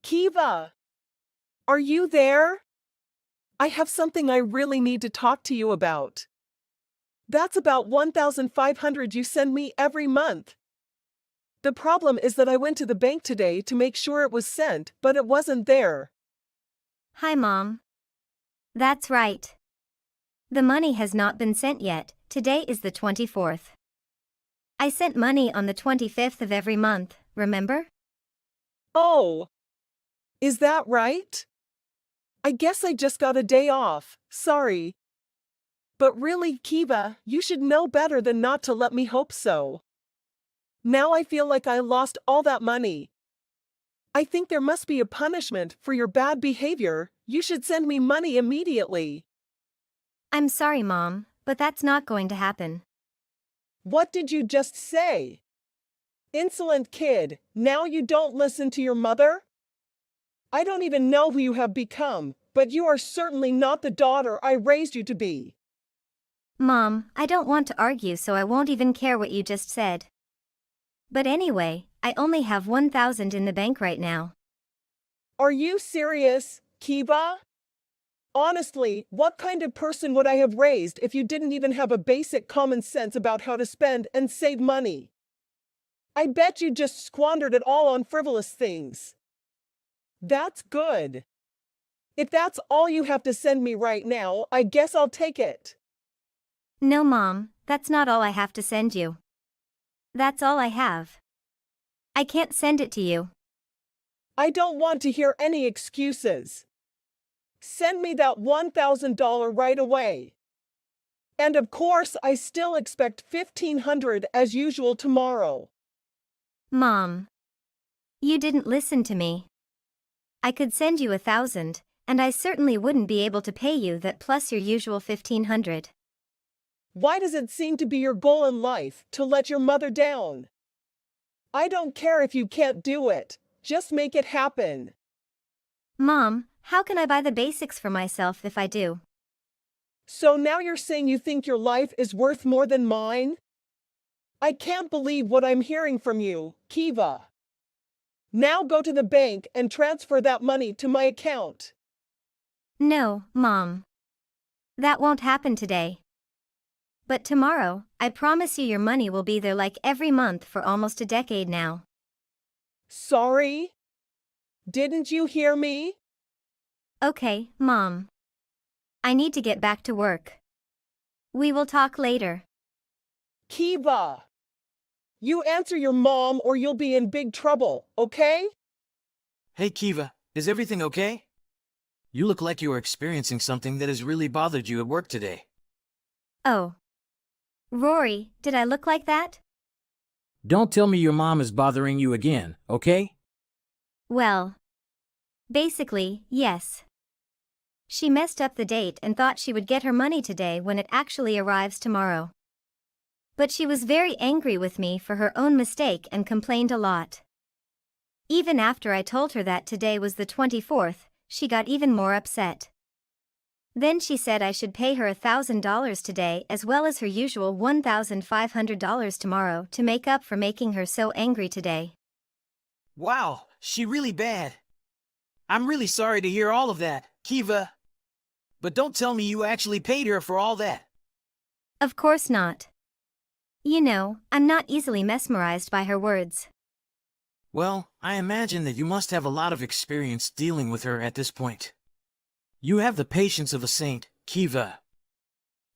Kiva, are you there? I have something I really need to talk to you about. That's about 1,500 you send me every month. The problem is that I went to the bank today to make sure it was sent, but it wasn't there. Hi, Mom. That's right. The money has not been sent yet. Today is the 24th. I sent money on the 25th of every month, remember? Oh, is that right? I guess I just got a day off, sorry. But really, Kiva, you should know better than not to let me hope so. Now I feel like I lost all that money. I think there must be a punishment for your bad behavior. You should send me money immediately. I'm sorry, Mom, but that's not going to happen. What did you just say? Insolent kid, now you don't listen to your mother? I don't even know who you have become, but you are certainly not the daughter I raised you to be. Mom, I don't want to argue, so I won't even care what you just said. But anyway, I only have 1,000 in the bank right now. Are you serious, Kiva? Honestly, what kind of person would I have raised if you didn't even have a basic common sense about how to spend and save money? I bet you just squandered it all on frivolous things. That's good. If that's all you have to send me right now, I guess I'll take it. No, Mom, that's not all I have to send you. That's all I have. I can't send it to you. I don't want to hear any excuses. Send me that $1,000 right away. And of course, I still expect 1,500 as usual tomorrow. Mom. You didn't listen to me. I could send you 1,000, and I certainly wouldn't be able to pay you that plus your usual 1,500. Why does it seem to be your goal in life to let your mother down? I don't care if you can't do it, just make it happen. Mom, how can I buy the basics for myself if I do? So now you're saying you think your life is worth more than mine? I can't believe what I'm hearing from you, Kiva. Now go to the bank and transfer that money to my account. No, Mom. That won't happen today. But tomorrow, I promise you your money will be there like every month for almost a decade now. Sorry? Didn't you hear me? Okay, Mom. I need to get back to work. We will talk later. Kiva. You answer your mom or you'll be in big trouble, okay? Hey Kiva, is everything okay? You look like you are experiencing something that has really bothered you at work today. Oh. Rory, did I look like that? Don't tell me your mom is bothering you again, okay? Well. Basically, yes. She messed up the date and thought she would get her money today when it actually arrives tomorrow. But she was very angry with me for her own mistake and complained a lot. Even after I told her that today was the 24th, she got even more upset. Then she said I should pay her $1,000 today as well as her usual $1,500 tomorrow to make up for making her so angry today. Wow, she really bad. I'm really sorry to hear all of that, Kiva. But don't tell me you actually paid her for all that. Of course not. You know, I'm not easily mesmerized by her words. Well, I imagine that you must have a lot of experience dealing with her at this point. You have the patience of a saint, Kiva.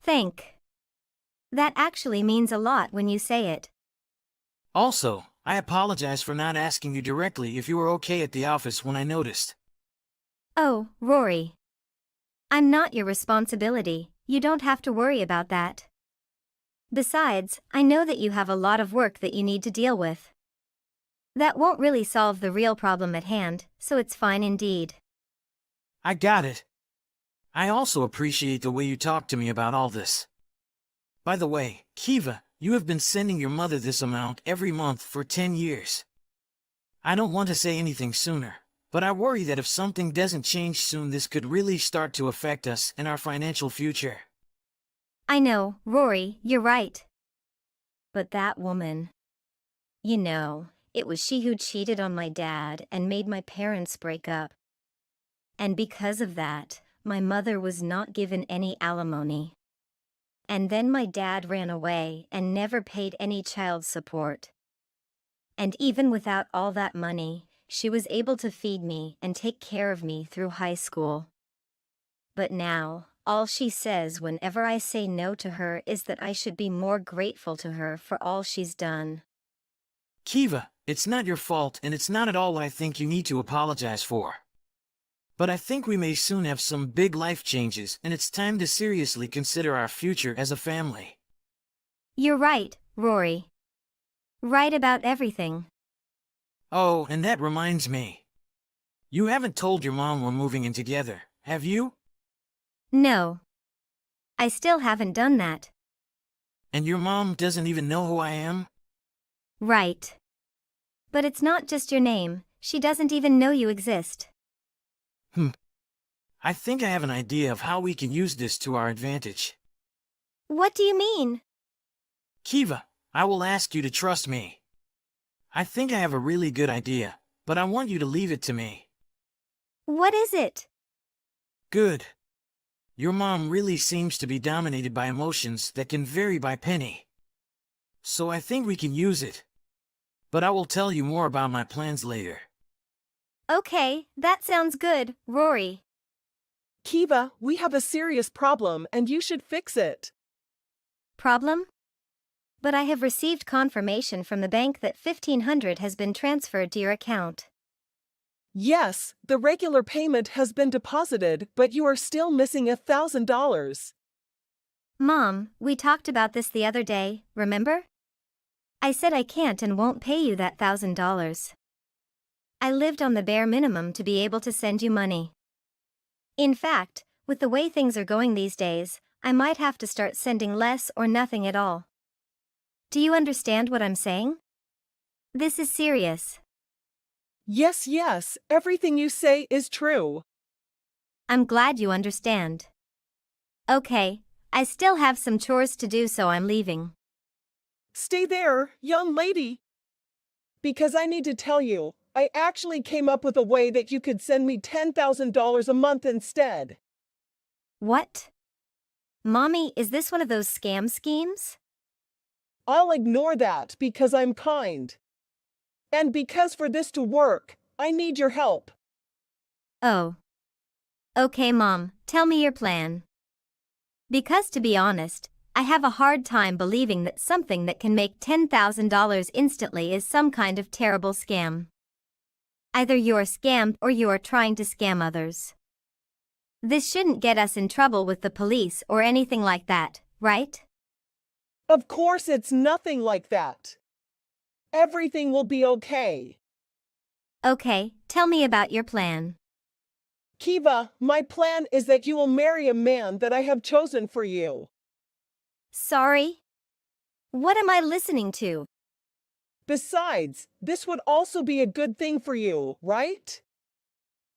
Thank. That actually means a lot when you say it. Also, I apologize for not asking you directly if you were okay at the office when I noticed. Oh, Rory. I'm not your responsibility, you don't have to worry about that. Besides, I know that you have a lot of work that you need to deal with. That won't really solve the real problem at hand, so it's fine indeed. I got it. I also appreciate the way you talk to me about all this. By the way, Kiva, you have been sending your mother this amount every month for 10 years. I don't want to say anything sooner, but I worry that if something doesn't change soon, this could really start to affect us and our financial future. I know, Rory, you're right. But that woman. You know, it was she who cheated on my dad and made my parents break up. And because of that, my mother was not given any alimony. And then my dad ran away and never paid any child support. And even without all that money, she was able to feed me and take care of me through high school. But now, all she says whenever I say no to her is that I should be more grateful to her for all she's done. Kiva, it's not your fault and it's not at all what I think you need to apologize for. But I think we may soon have some big life changes and it's time to seriously consider our future as a family. You're right, Rory. Right about everything. Oh, and that reminds me. You haven't told your mom we're moving in together, have you? No. I still haven't done that. And your mom doesn't even know who I am? Right. But it's not just your name, she doesn't even know you exist. I think I have an idea of how we can use this to our advantage. What do you mean? Kiva, I will ask you to trust me. I think I have a really good idea, but I want you to leave it to me. What is it? Good. Your mom really seems to be dominated by emotions that can vary by penny. So I think we can use it. But I will tell you more about my plans later. Okay, that sounds good, Rory. Kiva, we have a serious problem and you should fix it. Problem? But I have received confirmation from the bank that $1,500 has been transferred to your account. Yes, the regular payment has been deposited, but you are still missing $1,000. Mom, we talked about this the other day, remember? I said I can't and won't pay you that $1,000. I lived on the bare minimum to be able to send you money. In fact, with the way things are going these days, I might have to start sending less or nothing at all. Do you understand what I'm saying? This is serious. Yes, everything you say is true. I'm glad you understand. Okay, I still have some chores to do, so I'm leaving. Stay there, young lady. Because I need to tell you, I actually came up with a way that you could send me $10,000 a month instead. What? Mommy, is this one of those scam schemes? I'll ignore that because I'm kind. And because for this to work, I need your help. Oh. Okay, Mom, tell me your plan. Because to be honest, I have a hard time believing that something that can make $10,000 instantly is some kind of terrible scam. Either you're scammed or you are trying to scam others. This shouldn't get us in trouble with the police or anything like that, right? Of course it's nothing like that. Everything will be okay. Okay, tell me about your plan. Kiva, my plan is that you will marry a man that I have chosen for you. Sorry? What am I listening to? Besides, this would also be a good thing for you, right?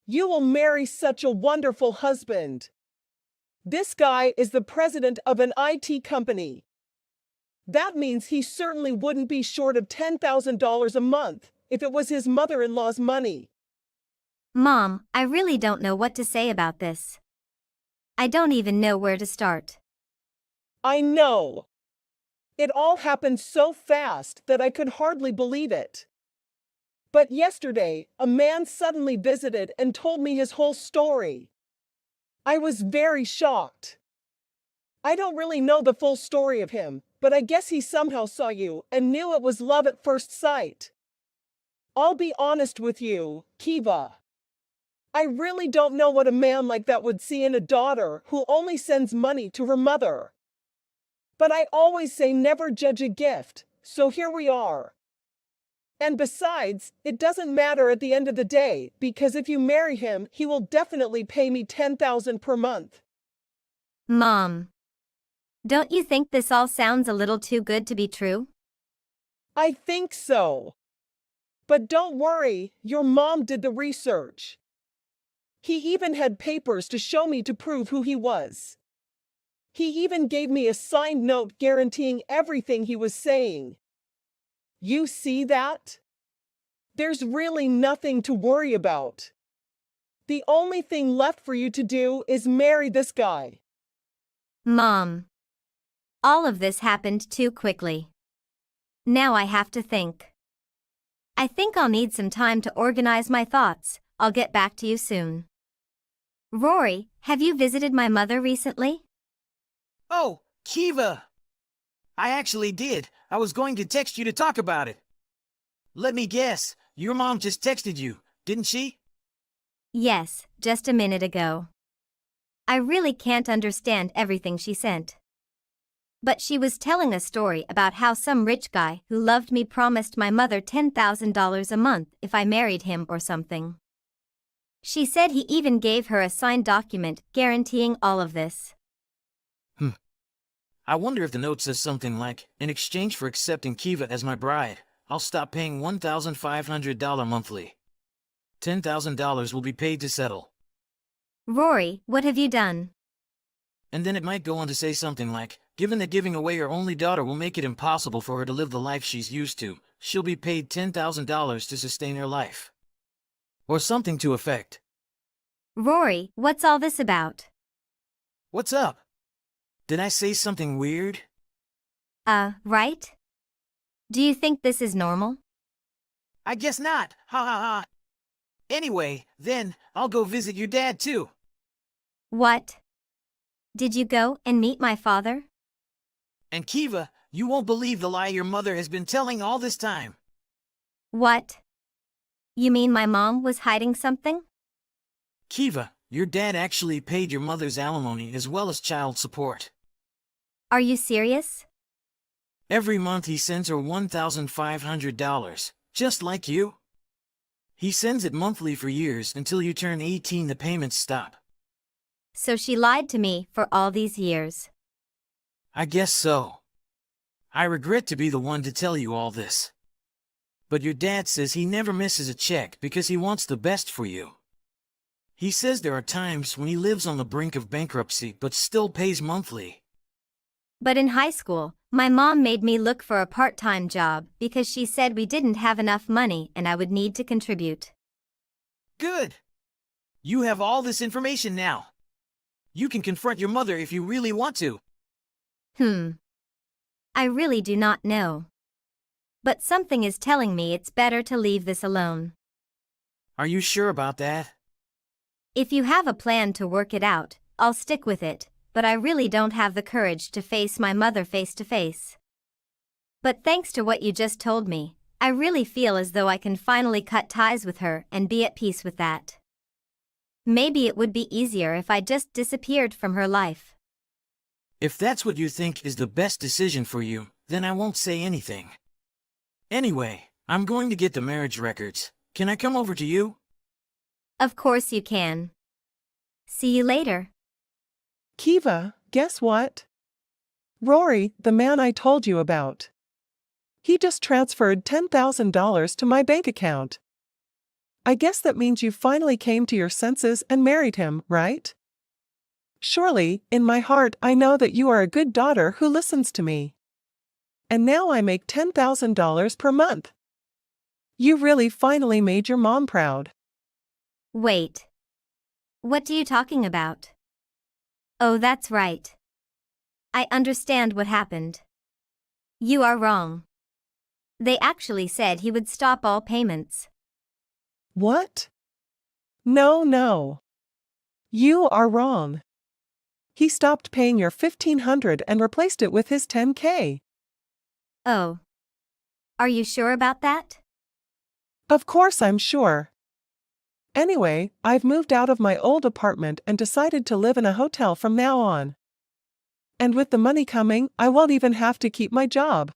You will marry such a wonderful husband. This guy is the president of an IT company. That means he certainly wouldn't be short of $10,000 a month if it was his mother-in-law's money. Mom, I really don't know what to say about this. I don't even know where to start. I know. It all happened so fast that I could hardly believe it. But yesterday, a man suddenly visited and told me his whole story. I was very shocked. I don't really know the full story of him, but I guess he somehow saw you and knew it was love at first sight. I'll be honest with you, Kiva. I really don't know what a man like that would see in a daughter who only sends money to her mother. But I always say never judge a gift, so here we are. And besides, it doesn't matter at the end of the day, because if you marry him, he will definitely pay me $10,000 per month. Mom. Don't you think this all sounds a little too good to be true? I think so. But don't worry, your mom did the research. He even had papers to show me to prove who he was. He even gave me a signed note guaranteeing everything he was saying. You see that? There's really nothing to worry about. The only thing left for you to do is marry this guy. Mom. All of this happened too quickly. Now I have to think. I think I'll need some time to organize my thoughts. I'll get back to you soon. Rory, have you visited my mother recently? Oh, Kiva! I actually did. I was going to text you to talk about it. Let me guess, your mom just texted you, didn't she? Yes, just a minute ago. I really can't understand everything she sent. But she was telling a story about how some rich guy who loved me promised my mother $10,000 a month if I married him or something. She said he even gave her a signed document guaranteeing all of this. I wonder if the note says something like, in exchange for accepting Kiva as my bride, I'll stop paying $1,500 monthly. $10,000 will be paid to settle. Rory, what have you done? And then it might go on to say something like, given that giving away her only daughter will make it impossible for her to live the life she's used to, she'll be paid $10,000 to sustain her life. Or something to effect. Rory, what's all this about? What's up? Did I say something weird? Right? Do you think this is normal? I guess not. Ha ha ha. Anyway, then, I'll go visit your dad too. What? Did you go and meet my father? And Kiva, you won't believe the lie your mother has been telling all this time. What? You mean my mom was hiding something? Kiva, your dad actually paid your mother's alimony as well as child support. Are you serious? Every month he sends her $1,500, just like you. He sends it monthly for years until you turn 18 the payments stop. So she lied to me for all these years. I guess so. I regret to be the one to tell you all this. But your dad says he never misses a check because he wants the best for you. He says there are times when he lives on the brink of bankruptcy but still pays monthly. But in high school, my mom made me look for a part-time job because she said we didn't have enough money and I would need to contribute. Good. You have all this information now. You can confront your mother if you really want to. I really do not know. But something is telling me it's better to leave this alone. Are you sure about that? If you have a plan to work it out, I'll stick with it, but I really don't have the courage to face my mother face to face. But thanks to what you just told me, I really feel as though I can finally cut ties with her and be at peace with that. Maybe it would be easier if I just disappeared from her life. If that's what you think is the best decision for you, then I won't say anything. Anyway, I'm going to get the marriage records. Can I come over to you? Of course you can. See you later. Kiva, guess what? Rory, the man I told you about. He just transferred $10,000 to my bank account. I guess that means you finally came to your senses and married him, right? Surely, in my heart I know that you are a good daughter who listens to me. And now I make $10,000 per month. You really finally made your mom proud. Wait. What are you talking about? Oh, that's right. I understand what happened. You are wrong. They actually said he would stop all payments. What? No. You are wrong. He stopped paying your $1,500 and replaced it with his $10K. Oh. Are you sure about that? Of course I'm sure. Anyway, I've moved out of my old apartment and decided to live in a hotel from now on. And with the money coming, I won't even have to keep my job.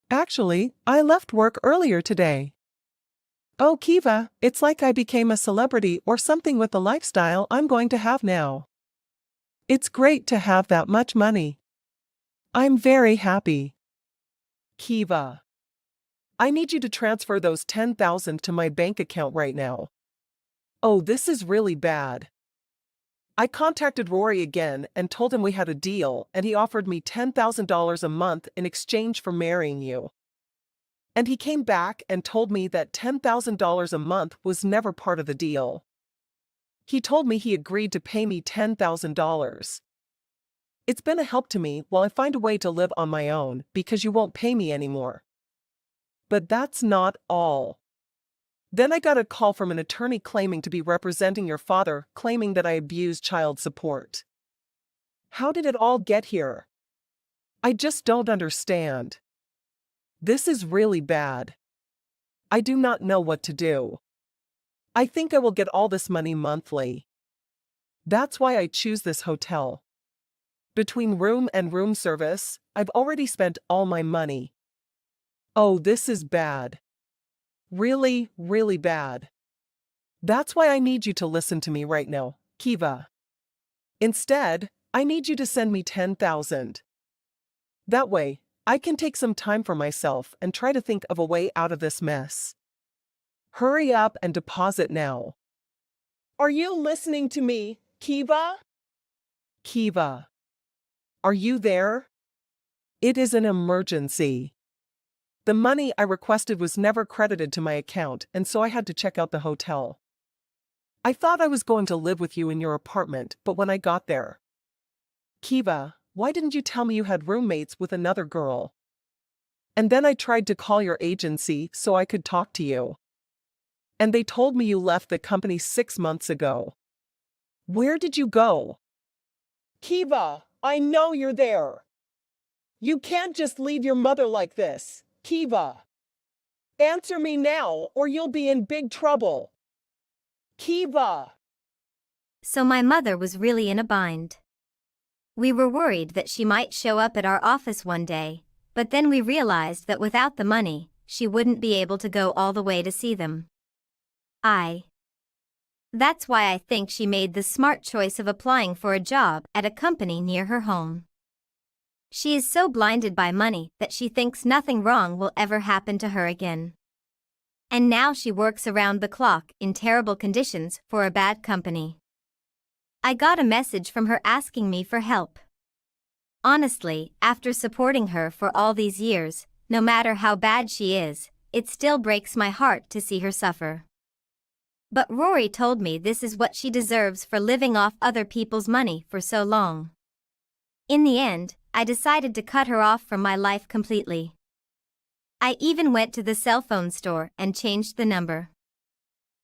Actually, I left work earlier today. Oh, Kiva, it's like I became a celebrity or something with the lifestyle I'm going to have now. It's great to have that much money. I'm very happy. Kiva, I need you to transfer those $10,000 to my bank account right now. Oh, this is really bad. I contacted Rory again and told him we had a deal and he offered me $10,000 a month in exchange for marrying you. And he came back and told me that $10,000 a month was never part of the deal. He told me he agreed to pay me $10,000. It's been a help to me while I find a way to live on my own because you won't pay me anymore. But that's not all. Then I got a call from an attorney claiming to be representing your father, claiming that I abused child support. How did it all get here? I just don't understand. This is really bad. I do not know what to do. I think I will get all this money monthly. That's why I choose this hotel. Between room and room service, I've already spent all my money. Oh, this is bad. Really, really bad. That's why I need you to listen to me right now, Kiva. Instead, I need you to send me 10,000. That way, I can take some time for myself and try to think of a way out of this mess. Hurry up and deposit now. Are you listening to me, Kiva? Kiva. Are you there? It is an emergency. The money I requested was never credited to my account, and so I had to check out the hotel. I thought I was going to live with you in your apartment, but when I got there... Kiva, why didn't you tell me you had roommates with another girl? And then I tried to call your agency so I could talk to you. And they told me you left the company 6 months ago. Where did you go? Kiva, I know you're there. You can't just leave your mother like this, Kiva. Answer me now or you'll be in big trouble. Kiva. So my mother was really in a bind. We were worried that she might show up at our office one day, but then we realized that without the money, she wouldn't be able to go all the way to see them. That's why I think she made the smart choice of applying for a job at a company near her home. She is so blinded by money that she thinks nothing wrong will ever happen to her again. And now she works around the clock in terrible conditions for a bad company. I got a message from her asking me for help. Honestly, after supporting her for all these years, no matter how bad she is, it still breaks my heart to see her suffer. But Rory told me this is what she deserves for living off other people's money for so long. In the end, I decided to cut her off from my life completely. I even went to the cell phone store and changed the number.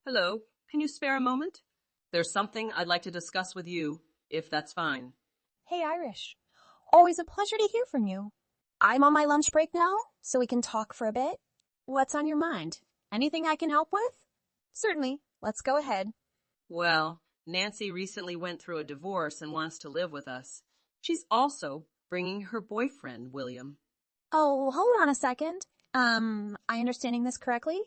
Hello, can you spare a moment? There's something I'd like to discuss with you, if that's fine. Hey, Irish. Always a pleasure to hear from you. I'm on my lunch break now, so we can talk for a bit. What's on your mind? Anything I can help with? Certainly. Let's go ahead. Well, Nancy recently went through a divorce and wants to live with us. She's also bringing her boyfriend, William. Oh, hold on a second. I understanding this correctly?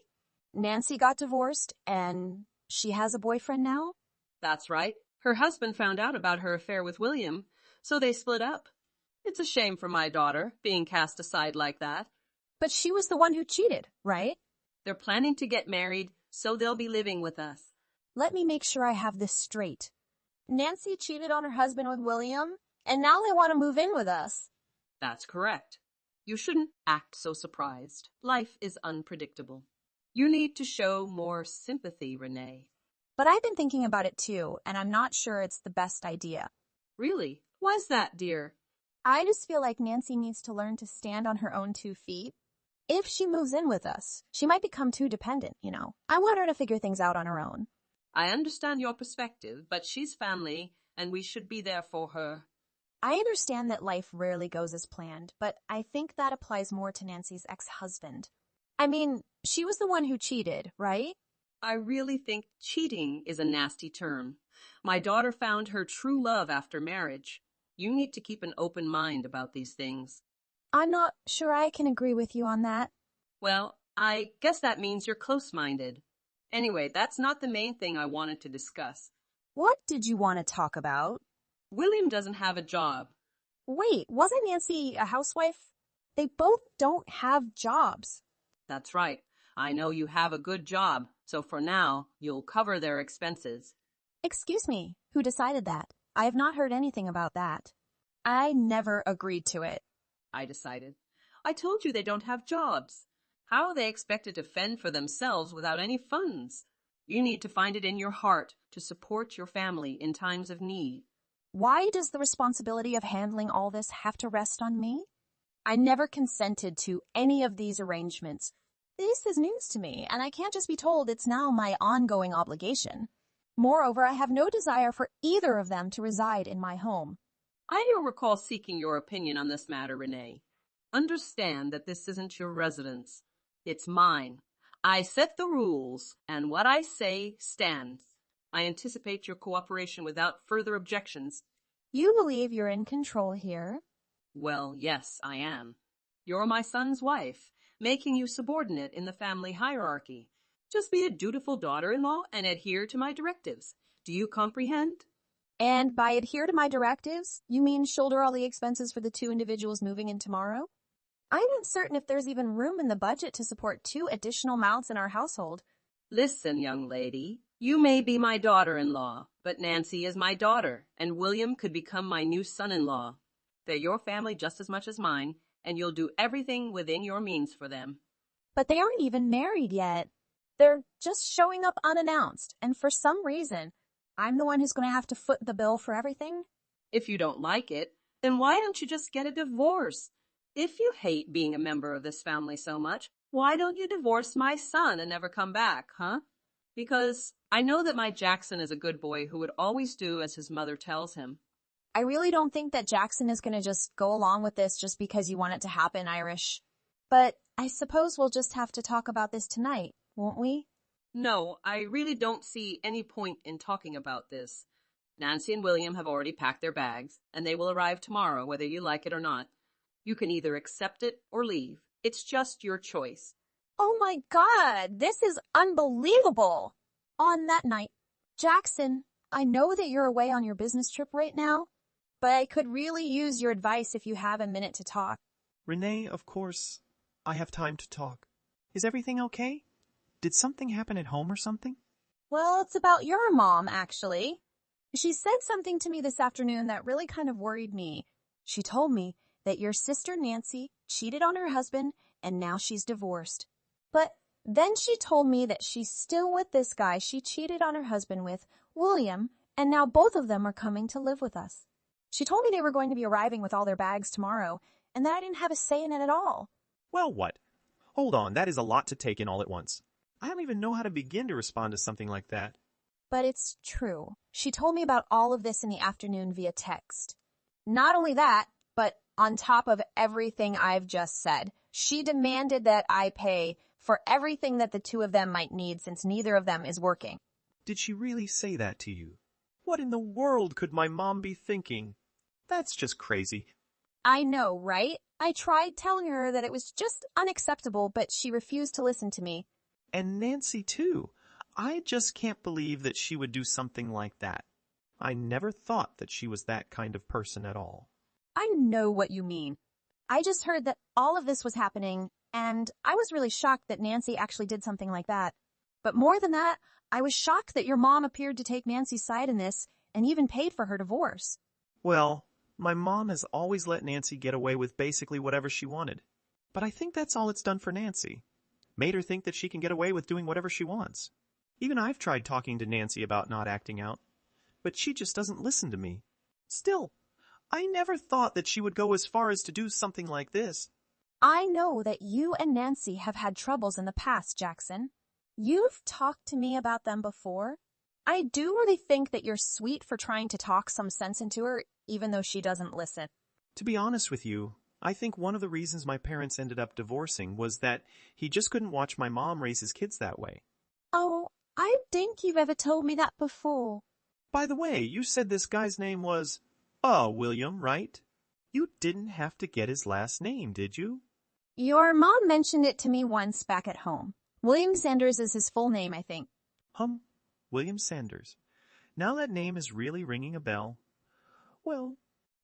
Nancy got divorced and she has a boyfriend now? That's right. Her husband found out about her affair with William, so they split up. It's a shame for my daughter, being cast aside like that. But she was the one who cheated, right? They're planning to get married, so they'll be living with us. Let me make sure I have this straight. Nancy cheated on her husband with William, and now they want to move in with us. That's correct. You shouldn't act so surprised. Life is unpredictable. You need to show more sympathy, Renee. But I've been thinking about it too, and I'm not sure it's the best idea. Really? Why's that, dear? I just feel like Nancy needs to learn to stand on her own 2 feet. If she moves in with us, she might become too dependent, you know. I want her to figure things out on her own. I understand your perspective, but she's family, and we should be there for her. I understand that life rarely goes as planned, but I think that applies more to Nancy's ex-husband. I mean, she was the one who cheated, right? I really think cheating is a nasty term. My daughter found her true love after marriage. You need to keep an open mind about these things. I'm not sure I can agree with you on that. Well, I guess that means you're close-minded. Anyway, that's not the main thing I wanted to discuss. What did you want to talk about? William doesn't have a job. Wait, wasn't Nancy a housewife? They both don't have jobs. That's right. I know you have a good job, so for now, you'll cover their expenses. Excuse me, who decided that? I have not heard anything about that. I never agreed to it. I decided. I told you they don't have jobs. How are they expected to fend for themselves without any funds? You need to find it in your heart to support your family in times of need. Why does the responsibility of handling all this have to rest on me? I never consented to any of these arrangements. This is news to me, and I can't just be told it's now my ongoing obligation. Moreover, I have no desire for either of them to reside in my home. I don't recall seeking your opinion on this matter, Renee. Understand that this isn't your residence. It's mine. I set the rules, and what I say stands. I anticipate your cooperation without further objections. You believe you're in control here? Well, yes, I am. You're my son's wife, making you subordinate in the family hierarchy. Just be a dutiful daughter-in-law and adhere to my directives. Do you comprehend? And by adhere to my directives, you mean shoulder all the expenses for the two individuals moving in tomorrow? I'm uncertain if there's even room in the budget to support 2 additional mouths in our household. Listen, young lady, you may be my daughter-in-law, but Nancy is my daughter, and William could become my new son-in-law. They're your family just as much as mine, and you'll do everything within your means for them. But they aren't even married yet. They're just showing up unannounced, and for some reason, I'm the one who's going to have to foot the bill for everything. If you don't like it, then why don't you just get a divorce? If you hate being a member of this family so much, why don't you divorce my son and never come back, huh? Because I know that my Jackson is a good boy who would always do as his mother tells him. I really don't think that Jackson is going to just go along with this just because you want it to happen, Irish. But I suppose we'll just have to talk about this tonight, won't we? No, I really don't see any point in talking about this. Nancy and William have already packed their bags, and they will arrive tomorrow, whether you like it or not. You can either accept it or leave. It's just your choice. Oh my God, this is unbelievable! On that night, Jackson, I know that you're away on your business trip right now, but I could really use your advice if you have a minute to talk. Renee, of course, I have time to talk. Is everything okay? Did something happen at home or something? Well, it's about your mom, actually. She said something to me this afternoon that really kind of worried me. She told me that your sister Nancy cheated on her husband and now she's divorced. But then she told me that she's still with this guy she cheated on her husband with, William, and now both of them are coming to live with us. She told me they were going to be arriving with all their bags tomorrow, and that I didn't have a say in it at all. Well, what? Hold on, that is a lot to take in all at once. I don't even know how to begin to respond to something like that. But it's true. She told me about all of this in the afternoon via text. Not only that, but on top of everything I've just said, she demanded that I pay for everything that the two of them might need since neither of them is working. Did she really say that to you? What in the world could my mom be thinking? That's just crazy. I know, right? I tried telling her that it was just unacceptable, but she refused to listen to me. And Nancy, too. I just can't believe that she would do something like that. I never thought that she was that kind of person at all. I know what you mean. I just heard that all of this was happening, and I was really shocked that Nancy actually did something like that. But more than that, I was shocked that your mom appeared to take Nancy's side in this and even paid for her divorce. Well, my mom has always let Nancy get away with basically whatever she wanted. But I think that's all it's done for Nancy. Made her think that she can get away with doing whatever she wants. Even I've tried talking to Nancy about not acting out, but she just doesn't listen to me. Still, I never thought that she would go as far as to do something like this. I know that you and Nancy have had troubles in the past, Jackson. You've talked to me about them before. I do really think that you're sweet for trying to talk some sense into her, even though she doesn't listen. To be honest with you, I think one of the reasons my parents ended up divorcing was that he just couldn't watch my mom raise his kids that way. Oh, I think you've ever told me that before. By the way, you said this guy's name was, William, right? You didn't have to get his last name, did you? Your mom mentioned it to me once back at home. William Sanders is his full name, I think. William Sanders. Now that name is really ringing a bell. Well,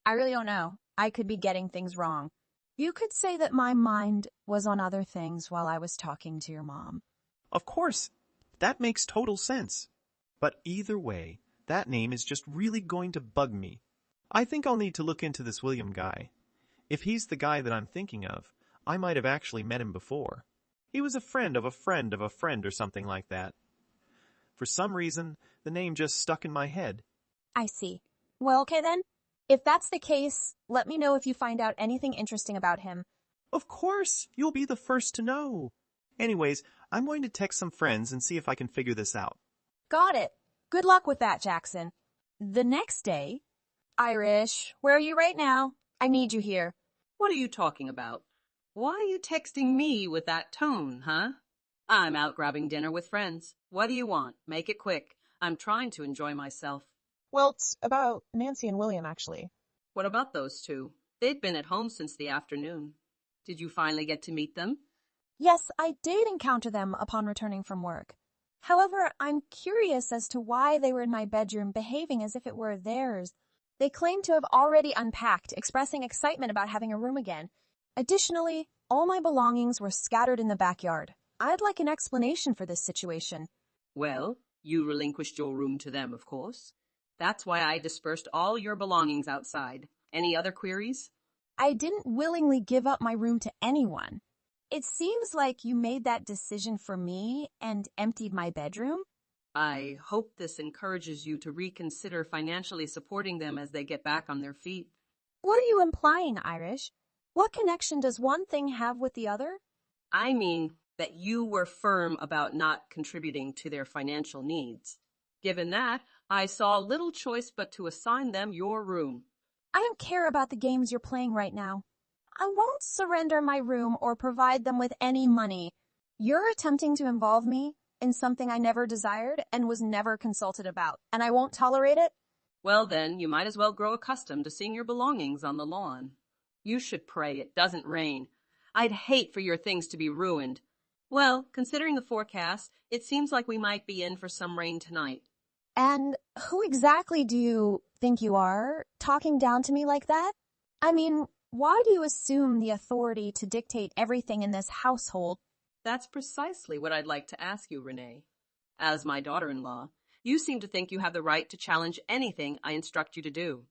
I really don't know. I could be getting things wrong. You could say that my mind was on other things while I was talking to your mom. of course, that makes total sense. But either way, that name is just really going to bug me. I think I'll need to look into this William guy. If he's the guy that I'm thinking of, I might have actually met him before. He was a friend of a friend of a friend or something like that. For some reason, the name just stuck in my head. I see. Well, okay then. If that's the case, let me know if you find out anything interesting about him. Of course, you'll be the first to know. Anyways, I'm going to text some friends and see if I can figure this out. Got it. Good luck with that, Jackson. The next day, Irish, where are you right now? I need you here. What are you talking about? Why are you texting me with that tone, huh? I'm out grabbing dinner with friends. What do you want? Make it quick. I'm trying to enjoy myself. Well, it's about Nancy and William, actually. What about those two? They'd been at home since the afternoon. Did you finally get to meet them? Yes, I did encounter them upon returning from work. However, I'm curious as to why they were in my bedroom behaving as if it were theirs. They claimed to have already unpacked, expressing excitement about having a room again. Additionally, all my belongings were scattered in the backyard. I'd like an explanation for this situation. Well, you relinquished your room to them, of course. That's why I dispersed all your belongings outside. Any other queries? I didn't willingly give up my room to anyone. It seems like you made that decision for me and emptied my bedroom. I hope this encourages you to reconsider financially supporting them as they get back on their feet. What are you implying, Irish? What connection does one thing have with the other? I mean that you were firm about not contributing to their financial needs. Given that, I saw little choice but to assign them your room. I don't care about the games you're playing right now. I won't surrender my room or provide them with any money. You're attempting to involve me in something I never desired and was never consulted about, and I won't tolerate it. Well then, you might as well grow accustomed to seeing your belongings on the lawn. You should pray it doesn't rain. I'd hate for your things to be ruined. Well, considering the forecast, it seems like we might be in for some rain tonight. And who exactly do you think you are, talking down to me like that? I mean, why do you assume the authority to dictate everything in this household? That's precisely what I'd like to ask you, Renee. As my daughter-in-law, you seem to think you have the right to challenge anything I instruct you to do.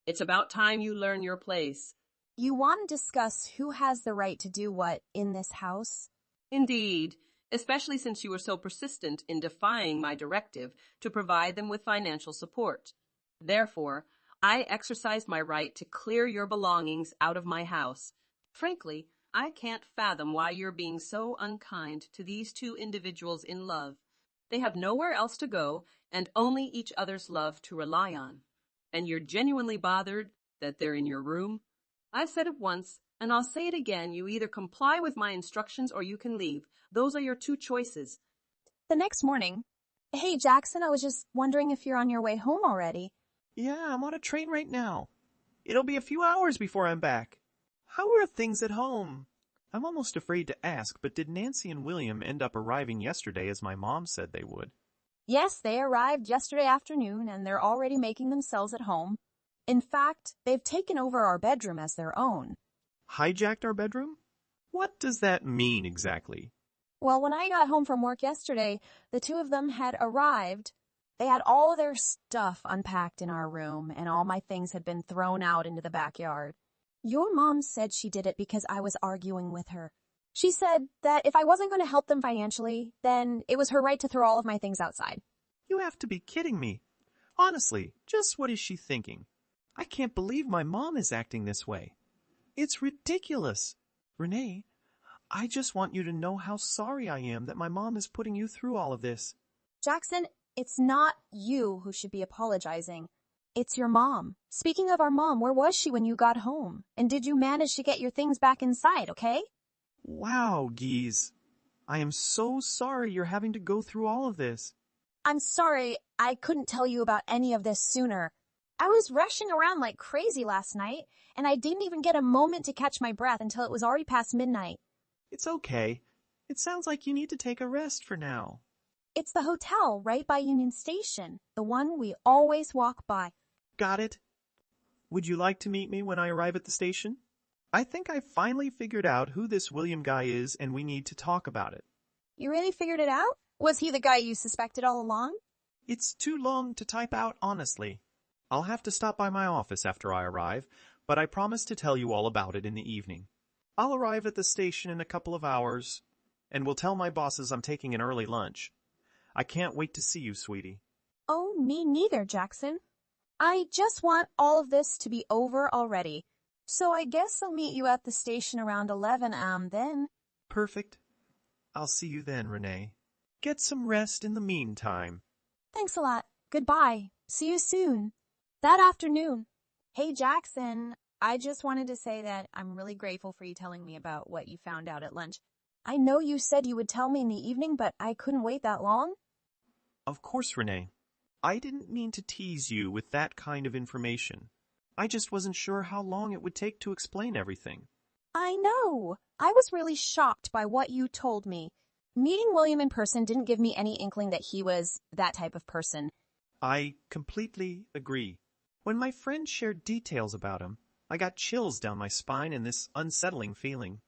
It's about time you learn your place. You want to discuss who has the right to do what in this house? Indeed, especially since you were so persistent in defying my directive to provide them with financial support. Therefore, I exercised my right to clear your belongings out of my house. Frankly, I can't fathom why you're being so unkind to these two individuals in love. They have nowhere else to go and only each other's love to rely on. And you're genuinely bothered that they're in your room? I've said it once, and I'll say it again. You either comply with my instructions or you can leave. Those are your two choices. The next morning, hey Jackson, I was just wondering if you're on your way home already. Yeah, I'm on a train right now. It'll be a few hours before I'm back. How are things at home? I'm almost afraid to ask, but did Nancy and William end up arriving yesterday as my mom said they would? Yes, they arrived yesterday afternoon and they're already making themselves at home. In fact, they've taken over our bedroom as their own. Hijacked our bedroom? What does that mean exactly? Well, when I got home from work yesterday, the two of them had arrived. They had all their stuff unpacked in our room, and all my things had been thrown out into the backyard. Your mom said she did it because I was arguing with her. She said that if I wasn't going to help them financially, then it was her right to throw all of my things outside. You have to be kidding me. Honestly, just what is she thinking? I can't believe my mom is acting this way. It's ridiculous. Renee, I just want you to know how sorry I am that my mom is putting you through all of this. Jackson, it's not you who should be apologizing. It's your mom. Speaking of our mom, where was she when you got home? And did you manage to get your things back inside, okay? Wow, Geese. I am so sorry you're having to go through all of this. I'm sorry I couldn't tell you about any of this sooner. I was rushing around like crazy last night, and I didn't even get a moment to catch my breath until it was already past midnight. It's okay. It sounds like you need to take a rest for now. It's the hotel right by Union Station, the one we always walk by. Got it. Would you like to meet me when I arrive at the station? I think I finally figured out who this William guy is, and we need to talk about it. You really figured it out? Was he the guy you suspected all along? It's too long to type out, honestly. I'll have to stop by my office after I arrive, but I promise to tell you all about it in the evening. I'll arrive at the station in a couple of hours, and will tell my bosses I'm taking an early lunch. I can't wait to see you, sweetie. Oh, me neither, Jackson. I just want all of this to be over already. So I guess I'll meet you at the station around 11 then. Perfect. I'll see you then, Renee. Get some rest in the meantime. Thanks a lot. Goodbye. See you soon. That afternoon. Hey, Jackson. I just wanted to say that I'm really grateful for you telling me about what you found out at lunch. I know you said you would tell me in the evening, but I couldn't wait that long. Of course, Renee. I didn't mean to tease you with that kind of information. I just wasn't sure how long it would take to explain everything. I know. I was really shocked by what you told me. Meeting William in person didn't give me any inkling that he was that type of person. I completely agree. When my friend shared details about him, I got chills down my spine and this unsettling feeling.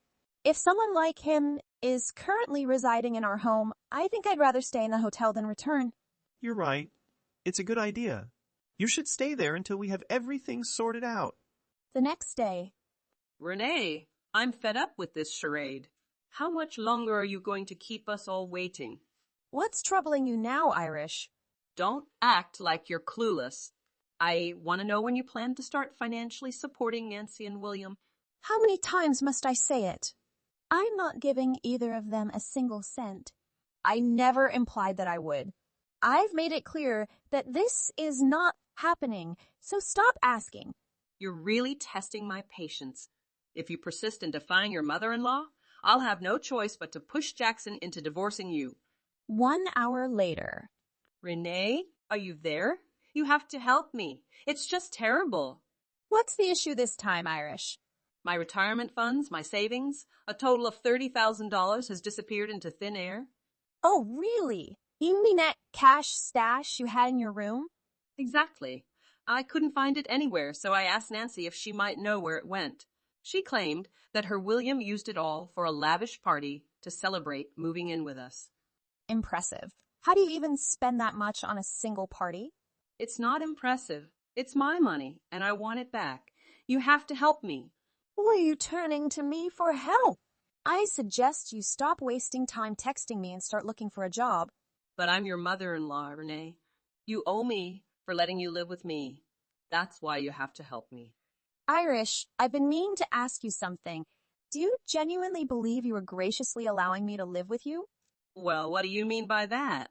If someone like him is currently residing in our home, I think I'd rather stay in the hotel than return. You're right. It's a good idea. You should stay there until we have everything sorted out. The next day. Renee, I'm fed up with this charade. How much longer are you going to keep us all waiting? What's troubling you now, Irish? Don't act like you're clueless. I want to know when you plan to start financially supporting Nancy and William. How many times must I say it? I'm not giving either of them a single cent. I never implied that I would. I've made it clear that this is not happening, so stop asking. You're really testing my patience. If you persist in defying your mother-in-law, I'll have no choice but to push Jackson into divorcing you. 1 hour later. Renee, are you there? You have to help me. It's just terrible. What's the issue this time, Irish? My retirement funds, my savings, a total of $30,000 has disappeared into thin air. Oh, really? You mean that cash stash you had in your room? Exactly. I couldn't find it anywhere, so I asked Nancy if she might know where it went. She claimed that her William used it all for a lavish party to celebrate moving in with us. Impressive. How do you even spend that much on a single party? It's not impressive. It's my money, and I want it back. You have to help me. Why are you turning to me for help? I suggest you stop wasting time texting me and start looking for a job. But I'm your mother-in-law, Renee. You owe me for letting you live with me. That's why you have to help me. Irish, I've been meaning to ask you something. Do you genuinely believe you were graciously allowing me to live with you? Well, what do you mean by that?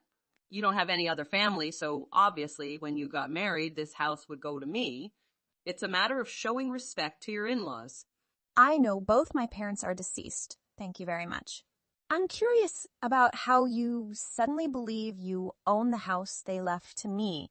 You don't have any other family, so obviously when you got married, this house would go to me. It's a matter of showing respect to your in-laws. I know both my parents are deceased. Thank you very much. I'm curious about how you suddenly believe you own the house they left to me.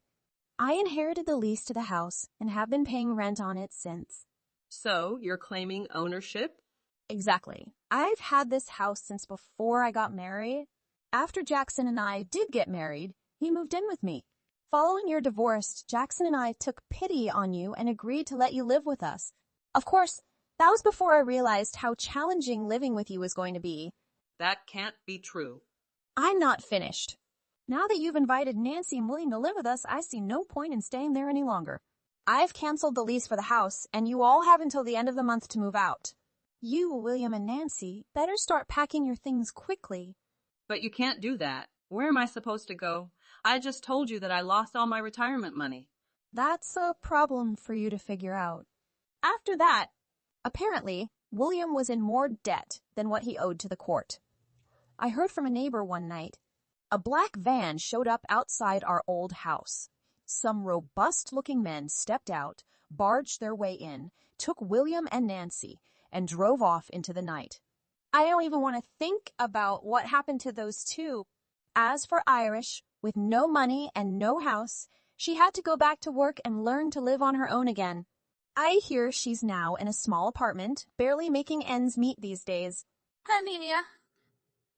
I inherited the lease to the house and have been paying rent on it since. So, you're claiming ownership? Exactly. I've had this house since before I got married. After Jackson and I did get married, he moved in with me. Following your divorce, Jackson and I took pity on you and agreed to let you live with us. Of course, that was before I realized how challenging living with you was going to be. That can't be true. I'm not finished. Now that you've invited Nancy and William to live with us, I see no point in staying there any longer. I've canceled the lease for the house, and you all have until the end of the month to move out. You, William and Nancy, better start packing your things quickly. But you can't do that. Where am I supposed to go? I just told you that I lost all my retirement money. That's a problem for you to figure out. After that, apparently, William was in more debt than what he owed to the court. I heard from a neighbor one night. A black van showed up outside our old house. Some robust-looking men stepped out, barged their way in, took William and Nancy, and drove off into the night. I don't even want to think about what happened to those two. As for Irish, with no money and no house, she had to go back to work and learn to live on her own again. I hear she's now in a small apartment, barely making ends meet these days. Amelia,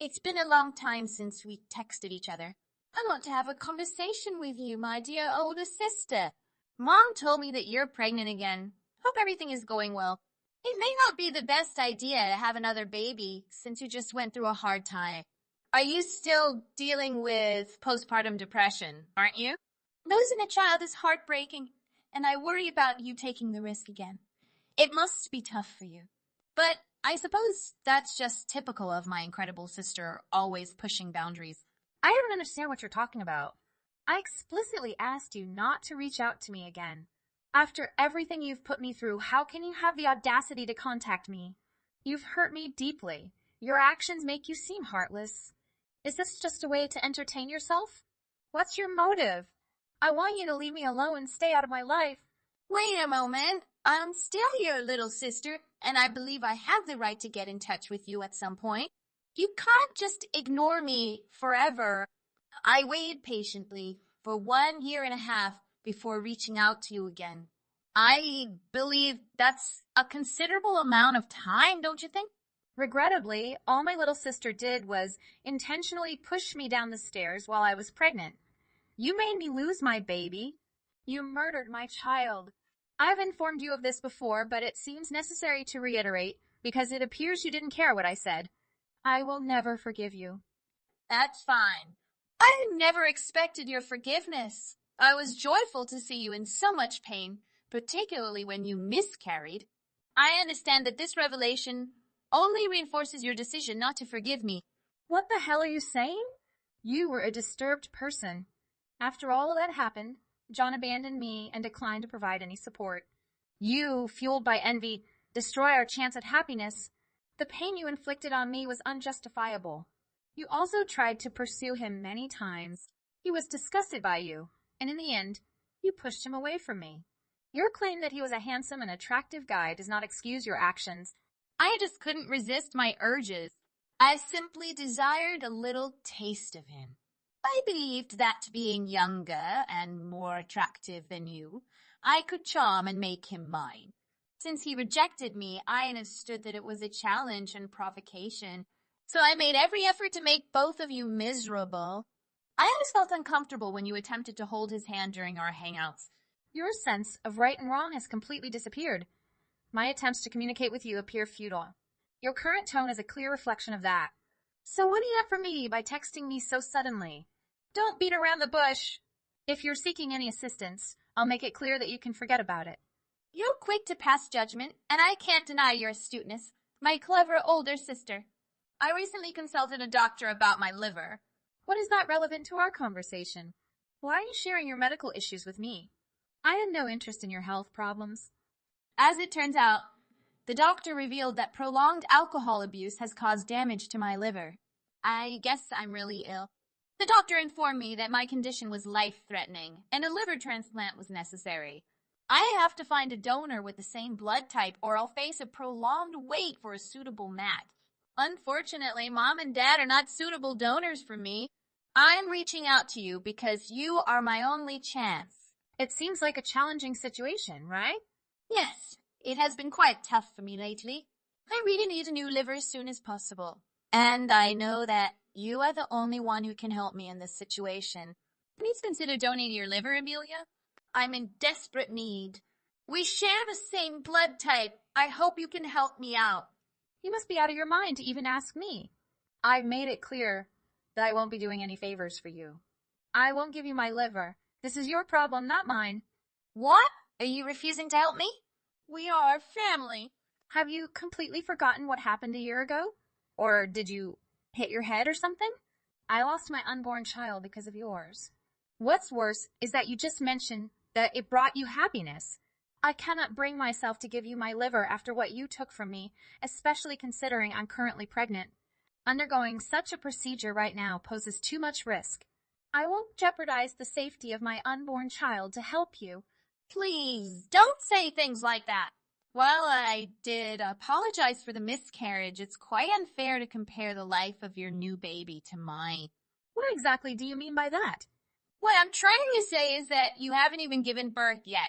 it's been a long time since we texted each other. I want to have a conversation with you, my dear older sister. Mom told me that you're pregnant again. Hope everything is going well. It may not be the best idea to have another baby since you just went through a hard time. Are you still dealing with postpartum depression, aren't you? Losing a child is heartbreaking, and I worry about you taking the risk again. It must be tough for you. But I suppose that's just typical of my incredible sister, always pushing boundaries. I don't understand what you're talking about. I explicitly asked you not to reach out to me again. After everything you've put me through, how can you have the audacity to contact me? You've hurt me deeply. Your actions make you seem heartless. Is this just a way to entertain yourself? What's your motive? I want you to leave me alone and stay out of my life. Wait a moment. I'm still your little sister, and I believe I have the right to get in touch with you at some point. You can't just ignore me forever. I waited patiently for 1.5 years before reaching out to you again. I believe that's a considerable amount of time, don't you think? Regrettably, all my little sister did was intentionally push me down the stairs while I was pregnant. You made me lose my baby. You murdered my child. I've informed you of this before, but it seems necessary to reiterate because it appears you didn't care what I said. I will never forgive you. That's fine. I never expected your forgiveness. I was joyful to see you in so much pain, particularly when you miscarried. I understand that this revelation only reinforces your decision not to forgive me. What the hell are you saying? You were a disturbed person. After all that happened, John abandoned me and declined to provide any support. You, fueled by envy, destroy our chance at happiness. The pain you inflicted on me was unjustifiable. You also tried to pursue him many times. He was disgusted by you, and in the end, you pushed him away from me. Your claim that he was a handsome and attractive guy does not excuse your actions. I just couldn't resist my urges. I simply desired a little taste of him. I believed that being younger and more attractive than you, I could charm and make him mine. Since he rejected me, I understood that it was a challenge and provocation, so I made every effort to make both of you miserable. I always felt uncomfortable when you attempted to hold his hand during our hangouts. Your sense of right and wrong has completely disappeared. My attempts to communicate with you appear futile. Your current tone is a clear reflection of that. So what do you have for me by texting me so suddenly? Don't beat around the bush. If you're seeking any assistance, I'll make it clear that you can forget about it. You're quick to pass judgment, and I can't deny your astuteness, my clever older sister. I recently consulted a doctor about my liver. What is that relevant to our conversation? Why are you sharing your medical issues with me? I had no interest in your health problems. As it turns out, the doctor revealed that prolonged alcohol abuse has caused damage to my liver. I guess I'm really ill. The doctor informed me that my condition was life-threatening and a liver transplant was necessary. I have to find a donor with the same blood type or I'll face a prolonged wait for a suitable match. Unfortunately, Mom and Dad are not suitable donors for me. I'm reaching out to you because you are my only chance. It seems like a challenging situation, right? Yes, it has been quite tough for me lately. I really need a new liver as soon as possible. And I know that you are the only one who can help me in this situation. Please consider donating your liver, Amelia. I'm in desperate need. We share the same blood type. I hope you can help me out. You must be out of your mind to even ask me. I've made it clear that I won't be doing any favors for you. I won't give you my liver. This is your problem, not mine. What? Are you refusing to help me? We are family. Have you completely forgotten what happened a year ago? Or did you hit your head or something? I lost my unborn child because of yours. What's worse is that you just mentioned that it brought you happiness. I cannot bring myself to give you my liver after what you took from me, especially considering I'm currently pregnant. Undergoing such a procedure right now poses too much risk. I won't jeopardize the safety of my unborn child to help you. Please, don't say things like that. While I did apologize for the miscarriage, it's quite unfair to compare the life of your new baby to mine. What exactly do you mean by that? What I'm trying to say is that you haven't even given birth yet.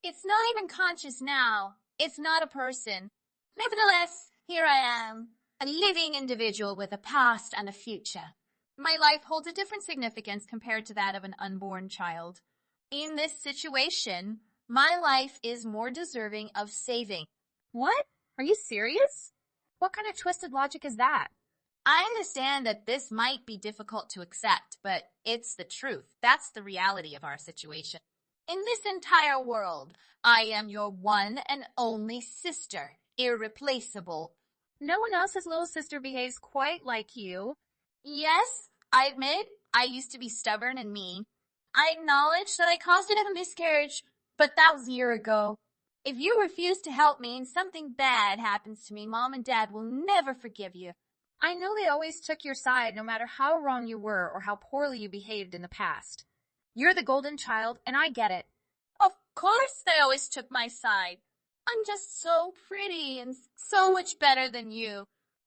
It's not even conscious now. It's not a person. Nevertheless, here I am, a living individual with a past and a future. My life holds a different significance compared to that of an unborn child. In this situation, my life is more deserving of saving. What? Are you serious? What kind of twisted logic is that? I understand that this might be difficult to accept, but it's the truth. That's the reality of our situation. In this entire world, I am your one and only sister, irreplaceable. No one else's little sister behaves quite like you. Yes, I admit I used to be stubborn and mean. I acknowledge that I caused another miscarriage, but that was a year ago. If you refuse to help me and something bad happens to me, Mom and Dad will never forgive you. I know they always took your side no matter how wrong you were or how poorly you behaved in the past. You're the golden child, and I get it. Of course they always took my side. I'm just so pretty and so much better than you.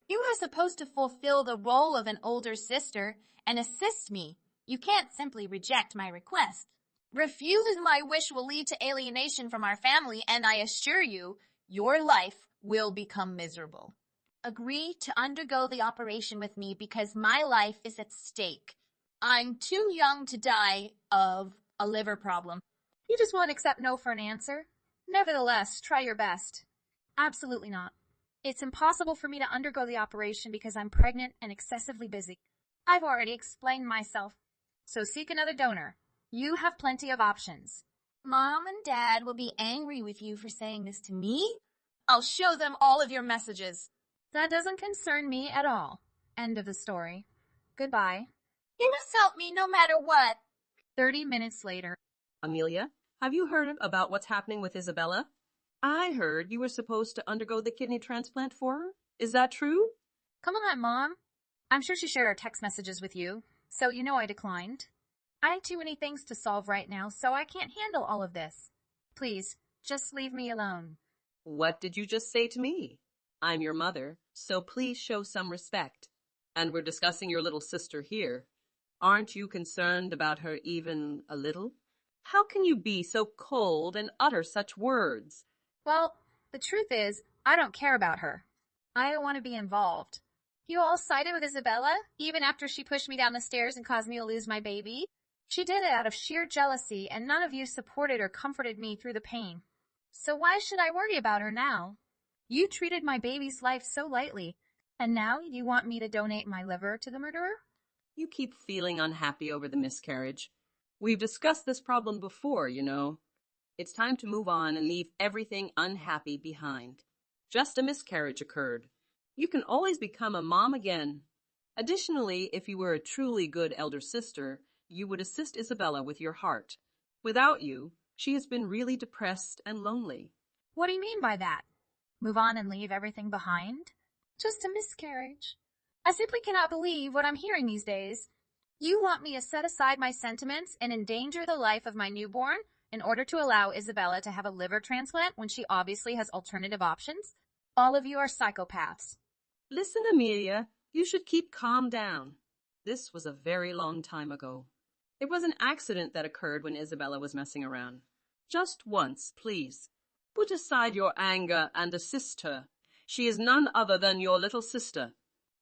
You are supposed to fulfill the role of an older sister and assist me. You can't simply reject my request. Refusing my wish will lead to alienation from our family, and I assure you, your life will become miserable. Agree to undergo the operation with me because my life is at stake. I'm too young to die of a liver problem. You just won't accept no for an answer. Nevertheless, try your best. Absolutely not. It's impossible for me to undergo the operation because I'm pregnant and excessively busy. I've already explained myself. So seek another donor. You have plenty of options. Mom and Dad will be angry with you for saying this to me. I'll show them all of your messages. That doesn't concern me at all. End of the story. Goodbye. You must help me no matter what. 30 minutes later. Amelia, have you heard about what's happening with Isabella? I heard you were supposed to undergo the kidney transplant for her. Is that true? Come on, Mom. I'm sure she shared our text messages with you, so you know I declined. I have too many things to solve right now, so I can't handle all of this. Please, just leave me alone. What did you just say to me? I'm your mother, so please show some respect. And we're discussing your little sister here. Aren't you concerned about her even a little? How can you be so cold and utter such words? Well, the truth is, I don't care about her. I don't want to be involved. You all sided with Isabella, even after she pushed me down the stairs and caused me to lose my baby. She did it out of sheer jealousy, and none of you supported or comforted me through the pain. So why should I worry about her now? You treated my baby's life so lightly, and now you want me to donate my liver to the murderer? You keep feeling unhappy over the miscarriage. We've discussed this problem before, you know. It's time to move on and leave everything unhappy behind. Just a miscarriage occurred. You can always become a mom again. Additionally, if you were a truly good elder sister, you would assist Isabella with your heart. Without you, she has been really depressed and lonely. What do you mean by that? Move on and leave everything behind? Just a miscarriage. I simply cannot believe what I'm hearing these days. You want me to set aside my sentiments and endanger the life of my newborn in order to allow Isabella to have a liver transplant when she obviously has alternative options? All of you are psychopaths. Listen, Amelia, you should keep calm down. This was a very long time ago. It was an accident that occurred when Isabella was messing around. Just once, please. Put aside your anger and assist her. She is none other than your little sister.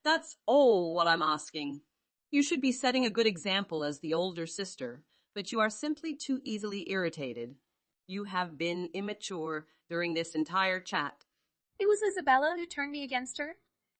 That's all what I'm asking. You should be setting a good example as the older sister, but you are simply too easily irritated. You have been immature during this entire chat. It was Isabella who turned me against her.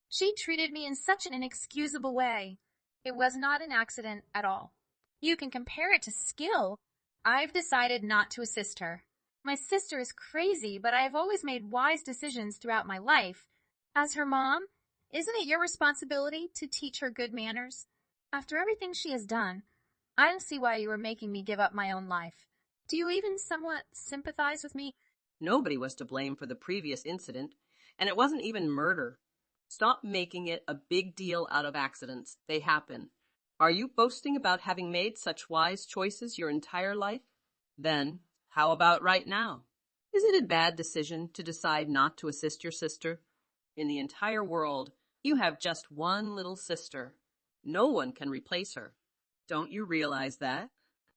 She treated me in such an inexcusable way. It was not an accident at all. You can compare it to skill. I've decided not to assist her. My sister is crazy, but I have always made wise decisions throughout my life. As her mom, isn't it your responsibility to teach her good manners? After everything she has done, I don't see why you are making me give up my own life. Do you even somewhat sympathize with me? Nobody was to blame for the previous incident, and it wasn't even murder. Stop making it a big deal out of accidents. They happen. Are you boasting about having made such wise choices your entire life? Then, how about right now? Is it a bad decision to decide not to assist your sister? In the entire world, you have just one little sister. No one can replace her. Don't you realize that?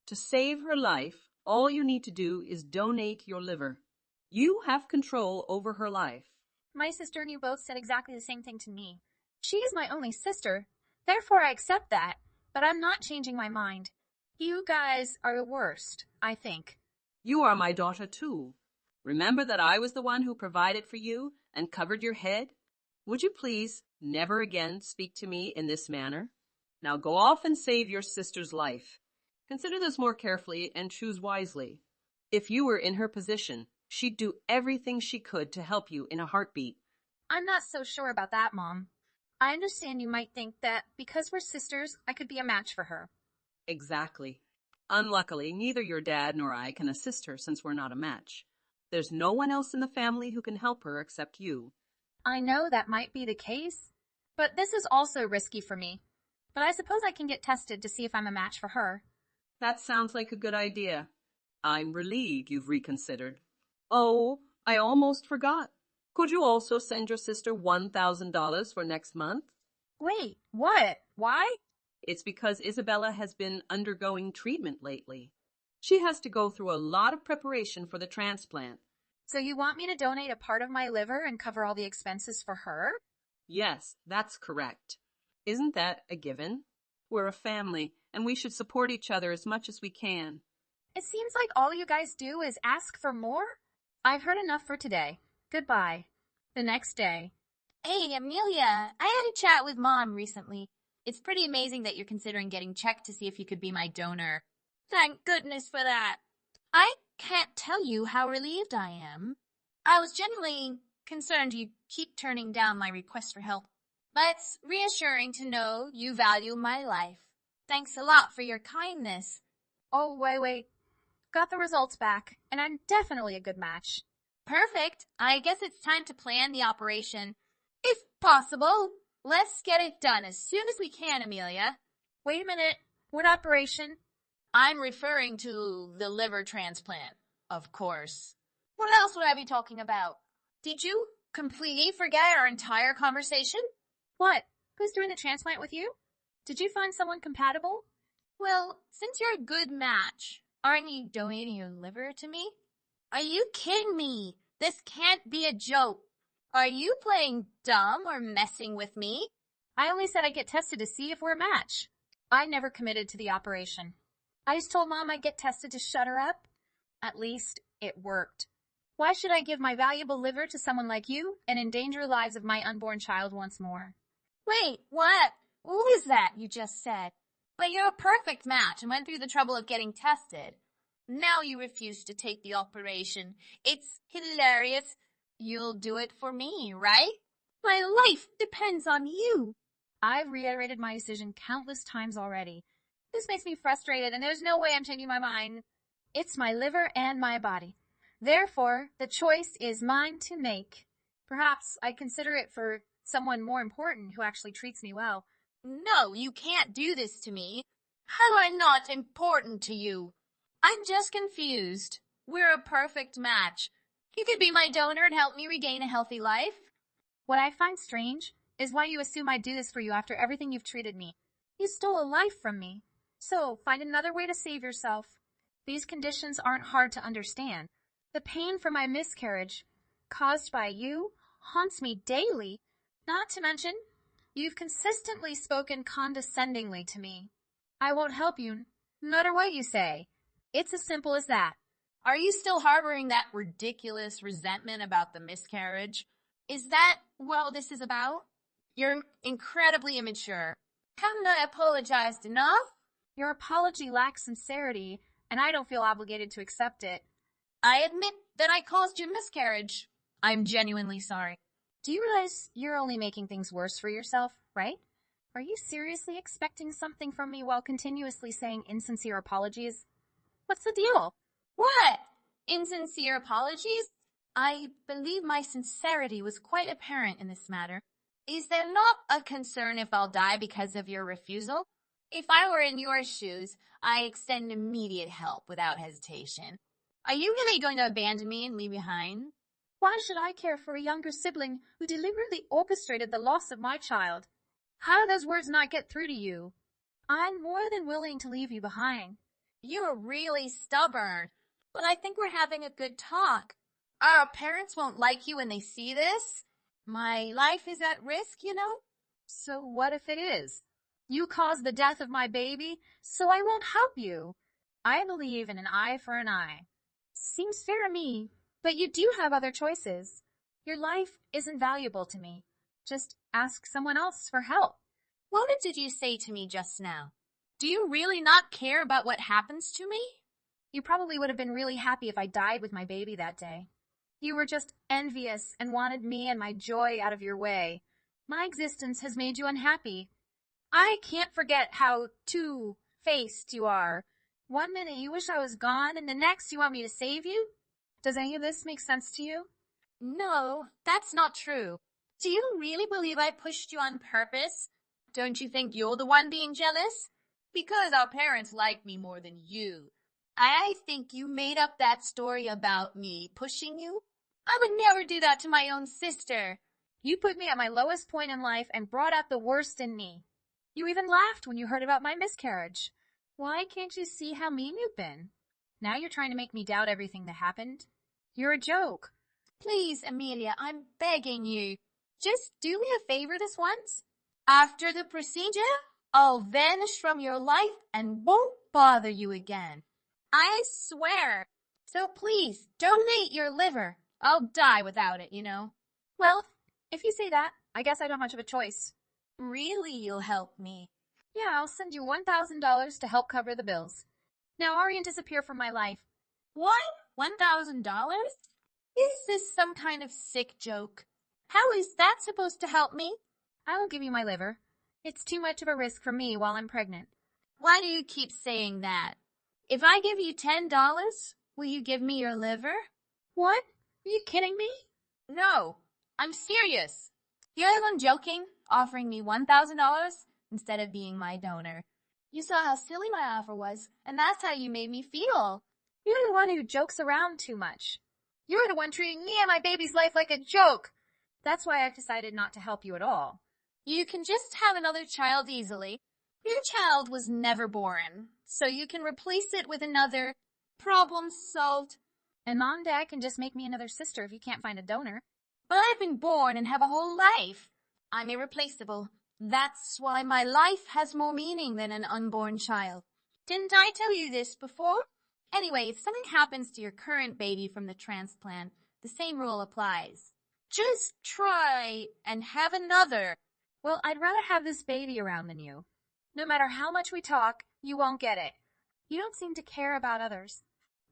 To save her life, all you need to do is donate your liver. You have control over her life. My sister and you both said exactly the same thing to me. She is my only sister, therefore I accept that, but I'm not changing my mind. You guys are the worst, I think. You are my daughter too. Remember that I was the one who provided for you and covered your head? Would you please never again speak to me in this manner? Now go off and save your sister's life. Consider this more carefully and choose wisely. If you were in her position, she'd do everything she could to help you in a heartbeat. I'm not so sure about that, Mom. I understand you might think that because we're sisters, I could be a match for her. Exactly. Unluckily, neither your dad nor I can assist her since we're not a match. There's no one else in the family who can help her except you. I know that might be the case, but this is also risky for me. But I suppose I can get tested to see if I'm a match for her. That sounds like a good idea. I'm relieved you've reconsidered. Oh, I almost forgot. Could you also send your sister $1,000 for next month? Wait, what? Why? It's because Isabella has been undergoing treatment lately. She has to go through a lot of preparation for the transplant. So you want me to donate a part of my liver and cover all the expenses for her? Yes, that's correct. Isn't that a given? We're a family, and we should support each other as much as we can. It seems like all you guys do is ask for more. I've heard enough for today. Goodbye. The next day. Hey, Amelia, I had a chat with Mom recently. It's pretty amazing that you're considering getting checked to see if you could be my donor. Thank goodness for that. I can't tell you how relieved I am. I was genuinely concerned you'd keep turning down my request for help. But it's reassuring to know you value my life. Thanks a lot for your kindness. Oh, wait. Got the results back, and I'm definitely a good match. Perfect. I guess it's time to plan the operation. If possible, let's get it done as soon as we can, Amelia. Wait a minute. What operation? I'm referring to the liver transplant, of course. What else would I be talking about? Did you completely forget our entire conversation? What? Who's doing the transplant with you? Did you find someone compatible? Well, since you're a good match, aren't you donating your liver to me? Are you kidding me? This can't be a joke. Are you playing dumb or messing with me? I only said I'd get tested to see if we're a match. I never committed to the operation. I just told Mom I'd get tested to shut her up. At least, it worked. Why should I give my valuable liver to someone like you and endanger the lives of my unborn child once more? Wait, what? What was that you just said? But you're a perfect match and went through the trouble of getting tested. Now you refuse to take the operation. It's hilarious. You'll do it for me, right? My life depends on you. I've reiterated my decision countless times already. This makes me frustrated, and there's no way I'm changing my mind. It's my liver and my body. Therefore, the choice is mine to make. Perhaps I'd consider it for someone more important who actually treats me well. No, you can't do this to me. How am I not important to you? I'm just confused. We're a perfect match. You could be my donor and help me regain a healthy life. What I find strange is why you assume I'd do this for you after everything you've treated me. You stole a life from me. So find another way to save yourself. These conditions aren't hard to understand. The pain from my miscarriage, caused by you, haunts me daily. Not to mention, you've consistently spoken condescendingly to me. I won't help you, no matter what you say. It's as simple as that. Are you still harboring that ridiculous resentment about the miscarriage? Is that what this is about? You're incredibly immature. Haven't I apologized enough? Your apology lacks sincerity, and I don't feel obligated to accept it. I admit that I caused your miscarriage. I'm genuinely sorry. Do you realize you're only making things worse for yourself, right? Are you seriously expecting something from me while continuously saying insincere apologies? What's the deal? What? Insincere apologies? I believe my sincerity was quite apparent in this matter. Is there not a concern if I'll die because of your refusal? If I were in your shoes, I extend immediate help without hesitation. Are you really going to abandon me and leave me behind? Why should I care for a younger sibling who deliberately orchestrated the loss of my child? How do those words not get through to you? I'm more than willing to leave you behind. You're really stubborn, but I think we're having a good talk. Our parents won't like you when they see this. My life is at risk, you know? So what if it is? You caused the death of my baby, so I won't help you. I believe in an eye for an eye. Seems fair to me, but you do have other choices. Your life isn't valuable to me. Just ask someone else for help. What did you say to me just now? Do you really not care about what happens to me? You probably would have been really happy if I died with my baby that day. You were just envious and wanted me and my joy out of your way. My existence has made you unhappy. I can't forget how two-faced you are. One minute you wish I was gone, and the next you want me to save you? Does any of this make sense to you? No, that's not true. Do you really believe I pushed you on purpose? Don't you think you're the one being jealous? Because our parents like me more than you. I think you made up that story about me pushing you. I would never do that to my own sister. You put me at my lowest point in life and brought out the worst in me. You even laughed when you heard about my miscarriage. Why can't you see how mean you've been? Now you're trying to make me doubt everything that happened. You're a joke. Please, Amelia, I'm begging you. Just do me a favor this once. After the procedure, I'll vanish from your life and won't bother you again. I swear. So please, donate your liver. I'll die without it, you know. Well, if you say that, I guess I don't have much of a choice. Really, you'll help me. Yeah, I'll send you $1,000 to help cover the bills. Now hurry and disappear from my life. What? $1,000? Is this some kind of sick joke? How is that supposed to help me? I will give you my liver. It's too much of a risk for me while I'm pregnant. Why do you keep saying that? If I give you $10, will you give me your liver? What? Are you kidding me? No, I'm serious. You're the one joking, offering me $1,000 instead of being my donor. You saw how silly my offer was, and that's how you made me feel. You're the one who jokes around too much. You're the one treating me and my baby's life like a joke. That's why I've decided not to help you at all. You can just have another child easily. Your child was never born, so you can replace it with another. Problem solved. And Mom and Dad can just make me another sister if you can't find a donor. But I've been born and have a whole life. I'm irreplaceable. That's why my life has more meaning than an unborn child. Didn't I tell you this before? Anyway, if something happens to your current baby from the transplant, the same rule applies. Just try and have another. Well, I'd rather have this baby around than you. No matter how much we talk, you won't get it. You don't seem to care about others.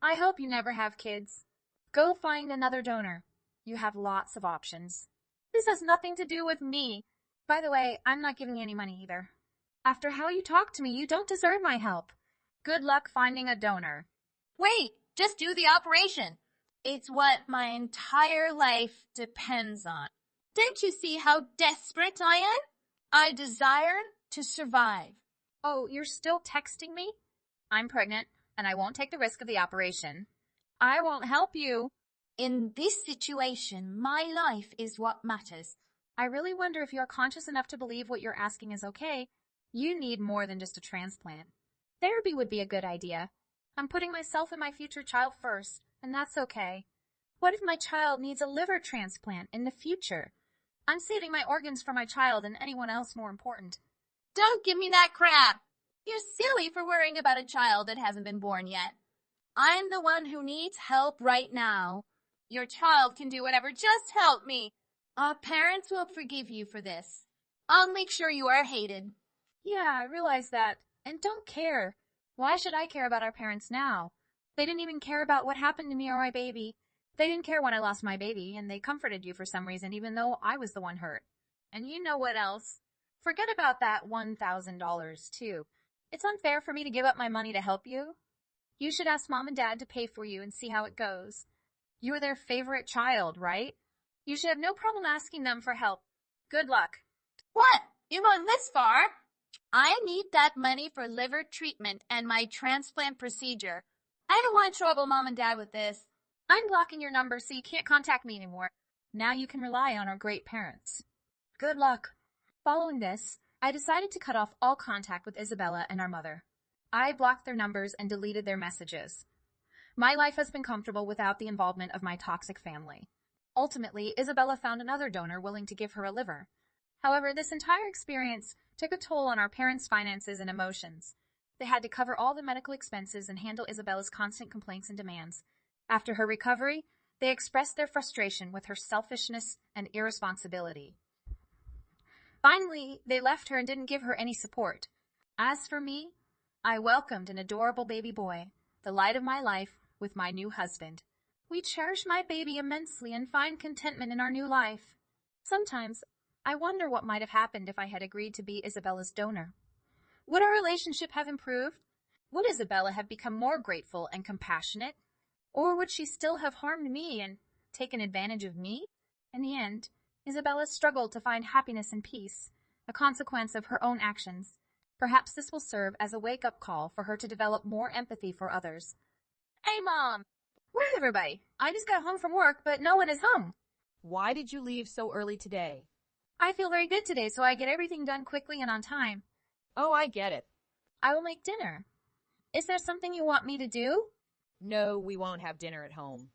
I hope you never have kids. Go find another donor. You have lots of options. This has nothing to do with me. By the way, I'm not giving you any money either. After how you talk to me, you don't deserve my help. Good luck finding a donor. Wait, just do the operation. It's what my entire life depends on. Don't you see how desperate I am? I desire to survive. Oh, you're still texting me? I'm pregnant, and I won't take the risk of the operation. I won't help you. In this situation, my life is what matters. I really wonder if you're conscious enough to believe what you're asking is okay. You need more than just a transplant. Therapy would be a good idea. I'm putting myself and my future child first, and that's okay. What if my child needs a liver transplant in the future? I'm saving my organs for my child and anyone else more important. Don't give me that crap. You're silly for worrying about a child that hasn't been born yet. I'm the one who needs help right now. Your child can do whatever. Just help me. Our parents will forgive you for this. I'll make sure you are hated. Yeah, I realize that. And don't care. Why should I care about our parents now? They didn't even care about what happened to me or my baby. They didn't care when I lost my baby, and they comforted you for some reason, even though I was the one hurt. And you know what else? Forget about that $1,000, too. It's unfair for me to give up my money to help you. You should ask Mom and Dad to pay for you and see how it goes. You're their favorite child, right? You should have no problem asking them for help. Good luck. What? You've gone this far? I need that money for liver treatment and my transplant procedure. I don't want to trouble Mom and Dad with this. I'm blocking your number so you can't contact me anymore. Now you can rely on our great parents. Good luck. Following this, I decided to cut off all contact with Isabella and our mother. I blocked their numbers and deleted their messages. My life has been comfortable without the involvement of my toxic family. Ultimately, Isabella found another donor willing to give her a liver. However, this entire experience took a toll on our parents' finances and emotions. They had to cover all the medical expenses and handle Isabella's constant complaints and demands. After her recovery, they expressed their frustration with her selfishness and irresponsibility. Finally, they left her and didn't give her any support. As for me, I welcomed an adorable baby boy, the light of my life, with my new husband. We cherish my baby immensely and find contentment in our new life. Sometimes, I wonder what might have happened if I had agreed to be Isabella's donor. Would our relationship have improved? Would Isabella have become more grateful and compassionate? Or would she still have harmed me and taken advantage of me? In the end, Isabella struggled to find happiness and peace, a consequence of her own actions. Perhaps this will serve as a wake-up call for her to develop more empathy for others. Hey, Mom! Where's everybody? I just got home from work, but no one is home. Why did you leave so early today? I feel very good today, so I get everything done quickly and on time. Oh, I get it. I will make dinner. Is there something you want me to do? No, we won't have dinner at home.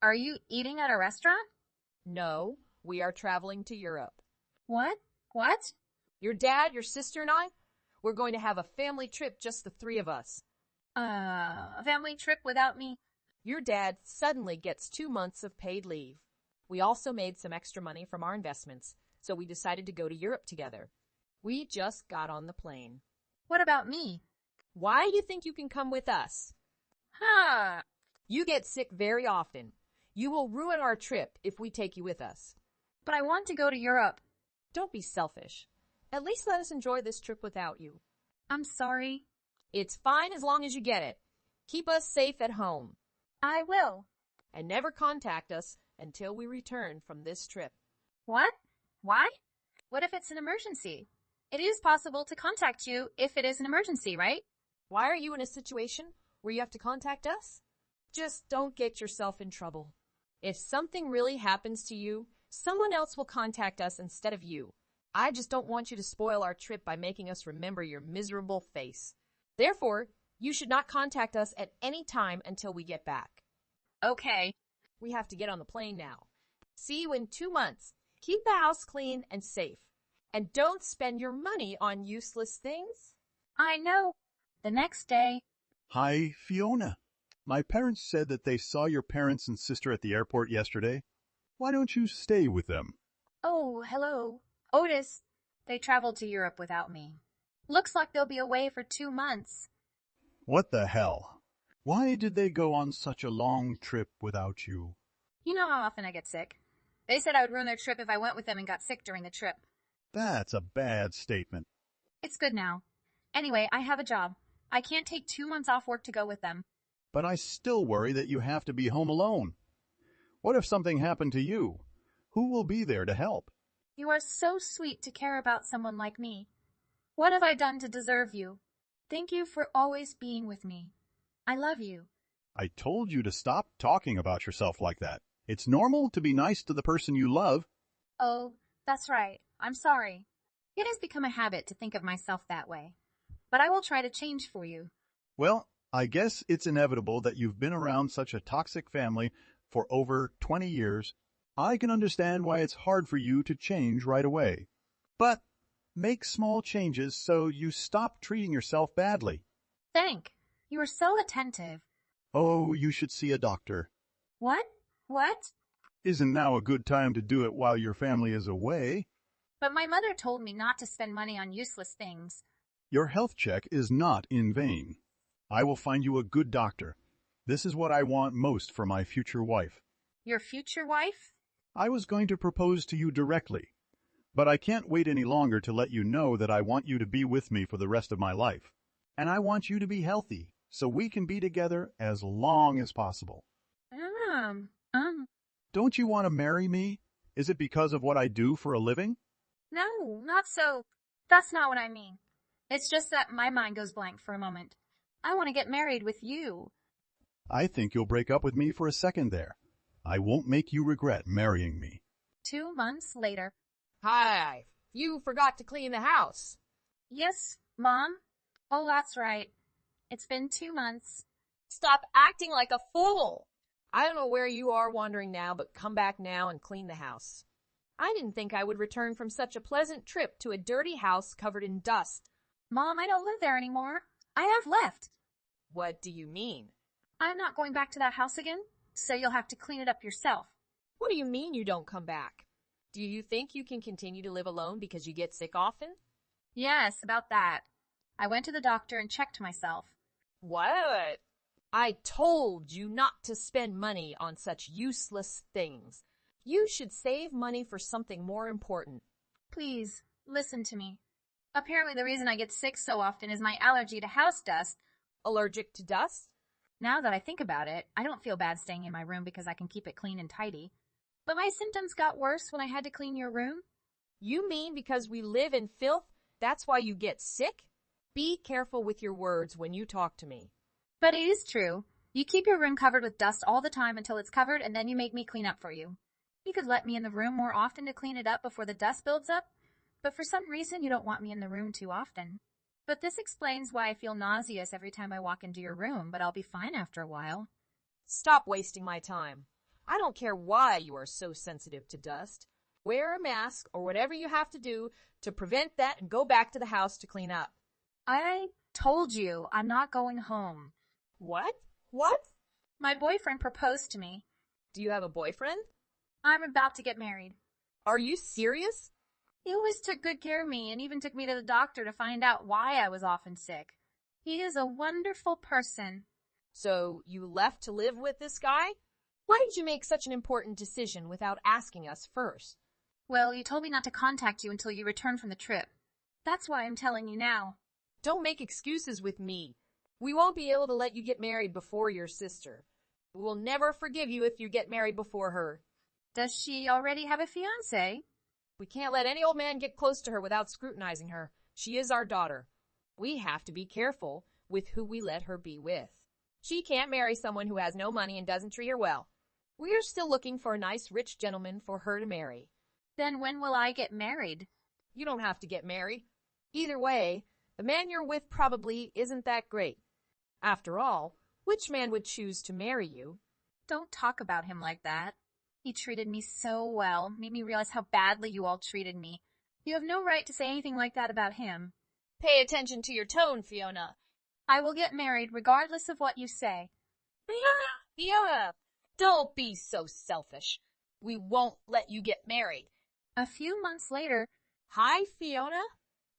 Are you eating at a restaurant? No, we are traveling to Europe. What? What? Your dad, your sister, and I? We're going to have a family trip, just the three of us. A family trip without me? Your dad suddenly gets 2 months of paid leave. We also made some extra money from our investments, so we decided to go to Europe together. We just got on the plane. What about me? Why do you think you can come with us? Huh. You get sick very often. You will ruin our trip if we take you with us. But I want to go to Europe. Don't be selfish. At least let us enjoy this trip without you. I'm sorry. It's fine as long as you get it. Keep us safe at home. I will. And never contact us until we return from this trip. What? Why? What if it's an emergency? It is possible to contact you if it is an emergency, right? Why are you in a situation where you have to contact us? Just don't get yourself in trouble. If something really happens to you, someone else will contact us instead of you. I just don't want you to spoil our trip by making us remember your miserable face. Therefore, you should not contact us at any time until we get back. Okay. We have to get on the plane now. See you in 2 months. Keep the house clean and safe. And don't spend your money on useless things. I know. The next day. Hi, Fiona. My parents said that they saw your parents and sister at the airport yesterday. Why don't you stay with them? Oh, hello. Otis. They traveled to Europe without me. Looks like they'll be away for 2 months. What the hell? Why did they go on such a long trip without you? You know how often I get sick. They said I would ruin their trip if I went with them and got sick during the trip. That's a bad statement. It's good now. Anyway, I have a job. I can't take 2 months off work to go with them. But I still worry that you have to be home alone. What if something happened to you? Who will be there to help? You are so sweet to care about someone like me. What have I done to deserve you? Thank you for always being with me. I love you. I told you to stop talking about yourself like that. It's normal to be nice to the person you love. Oh, that's right. I'm sorry. It has become a habit to think of myself that way. But I will try to change for you. Well, I guess it's inevitable that you've been around such a toxic family for over 20 years. I can understand why it's hard for you to change right away. But make small changes so you stop treating yourself badly. Thank. You are so attentive. Oh, you should see a doctor. What? What? Isn't now a good time to do it while your family is away? But my mother told me not to spend money on useless things. Your health check is not in vain. I will find you a good doctor. This is what I want most for my future wife. Your future wife? I was going to propose to you directly, but I can't wait any longer to let you know that I want you to be with me for the rest of my life. And I want you to be healthy, so we can be together as long as possible. Don't you want to marry me? Is it because of what I do for a living? No, not so. That's not what I mean. It's just that my mind goes blank for a moment. I want to get married with you. I think you'll break up with me for a second there. I won't make you regret marrying me. 2 months later. Hi, you forgot to clean the house. Yes, Mom? Oh, that's right. It's been 2 months. Stop acting like a fool. I don't know where you are wandering now, but come back now and clean the house. I didn't think I would return from such a pleasant trip to a dirty house covered in dust. Mom, I don't live there anymore. I have left. What do you mean? I'm not going back to that house again, so you'll have to clean it up yourself. What do you mean you don't come back? Do you think you can continue to live alone because you get sick often? Yes, about that. I went to the doctor and checked myself. What? I told you not to spend money on such useless things. You should save money for something more important. Please, listen to me. Apparently the reason I get sick so often is my allergy to house dust. Allergic to dust? Now that I think about it, I don't feel bad staying in my room because I can keep it clean and tidy. But my symptoms got worse when I had to clean your room. You mean because we live in filth, that's why you get sick? Be careful with your words when you talk to me. But it is true. You keep your room covered with dust all the time until it's covered, and then you make me clean up for you. You could let me in the room more often to clean it up before the dust builds up, but for some reason you don't want me in the room too often. But this explains why I feel nauseous every time I walk into your room, but I'll be fine after a while. Stop wasting my time. I don't care why you are so sensitive to dust. Wear a mask or whatever you have to do to prevent that and go back to the house to clean up. I told you I'm not going home. What? What? My boyfriend proposed to me. Do you have a boyfriend? I'm about to get married. Are you serious? He always took good care of me and even took me to the doctor to find out why I was often sick. He is a wonderful person. So you left to live with this guy? Why did you make such an important decision without asking us first? Well, you told me not to contact you until you returned from the trip. That's why I'm telling you now. Don't make excuses with me. We won't be able to let you get married before your sister. We will never forgive you if you get married before her. Does she already have a fiancé? We can't let any old man get close to her without scrutinizing her. She is our daughter. We have to be careful with who we let her be with. She can't marry someone who has no money and doesn't treat her well. We are still looking for a nice, rich gentleman for her to marry. Then when will I get married? You don't have to get married. Either way, the man you're with probably isn't that great. After all, which man would choose to marry you? Don't talk about him like that. He treated me so well, made me realize how badly you all treated me. You have no right to say anything like that about him. Pay attention to your tone, Fiona. I will get married regardless of what you say. Fiona, don't be so selfish. We won't let you get married. A few months later. Hi, Fiona.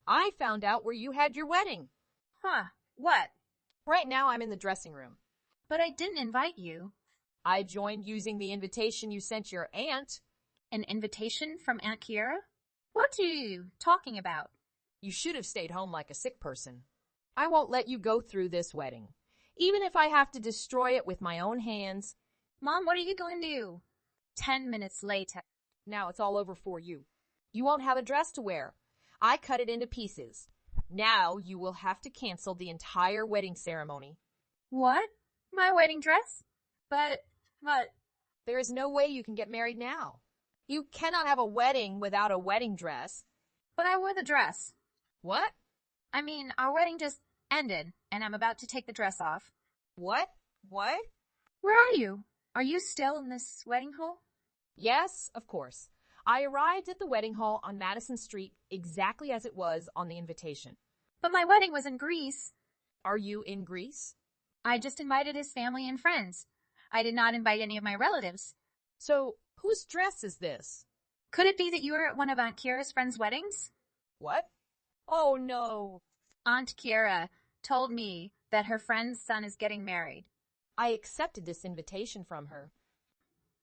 I found out where you had your wedding. Huh, what? Right now I'm in the dressing room. But I didn't invite you. I joined using the invitation you sent your aunt. An invitation from Aunt Kiera? What are you talking about? You should have stayed home like a sick person. I won't let you go through this wedding, even if I have to destroy it with my own hands. Mom, what are you going to do? 10 minutes later. Now it's all over for you. You won't have a dress to wear. I cut it into pieces. Now you will have to cancel the entire wedding ceremony. What? My wedding dress? But, there is no way you can get married now. You cannot have a wedding without a wedding dress. But I wore the dress. What? I mean, our wedding just ended, and I'm about to take the dress off. What? What? Where are you? Are you still in this wedding hall? Yes, of course. I arrived at the wedding hall on Madison Street exactly as it was on the invitation. But my wedding was in Greece. Are you in Greece? I just invited his family and friends. I did not invite any of my relatives. So, whose dress is this? Could it be that you were at one of Aunt Kiera's friends' weddings? What? Oh, no. Aunt Kiera told me that her friend's son is getting married. I accepted this invitation from her.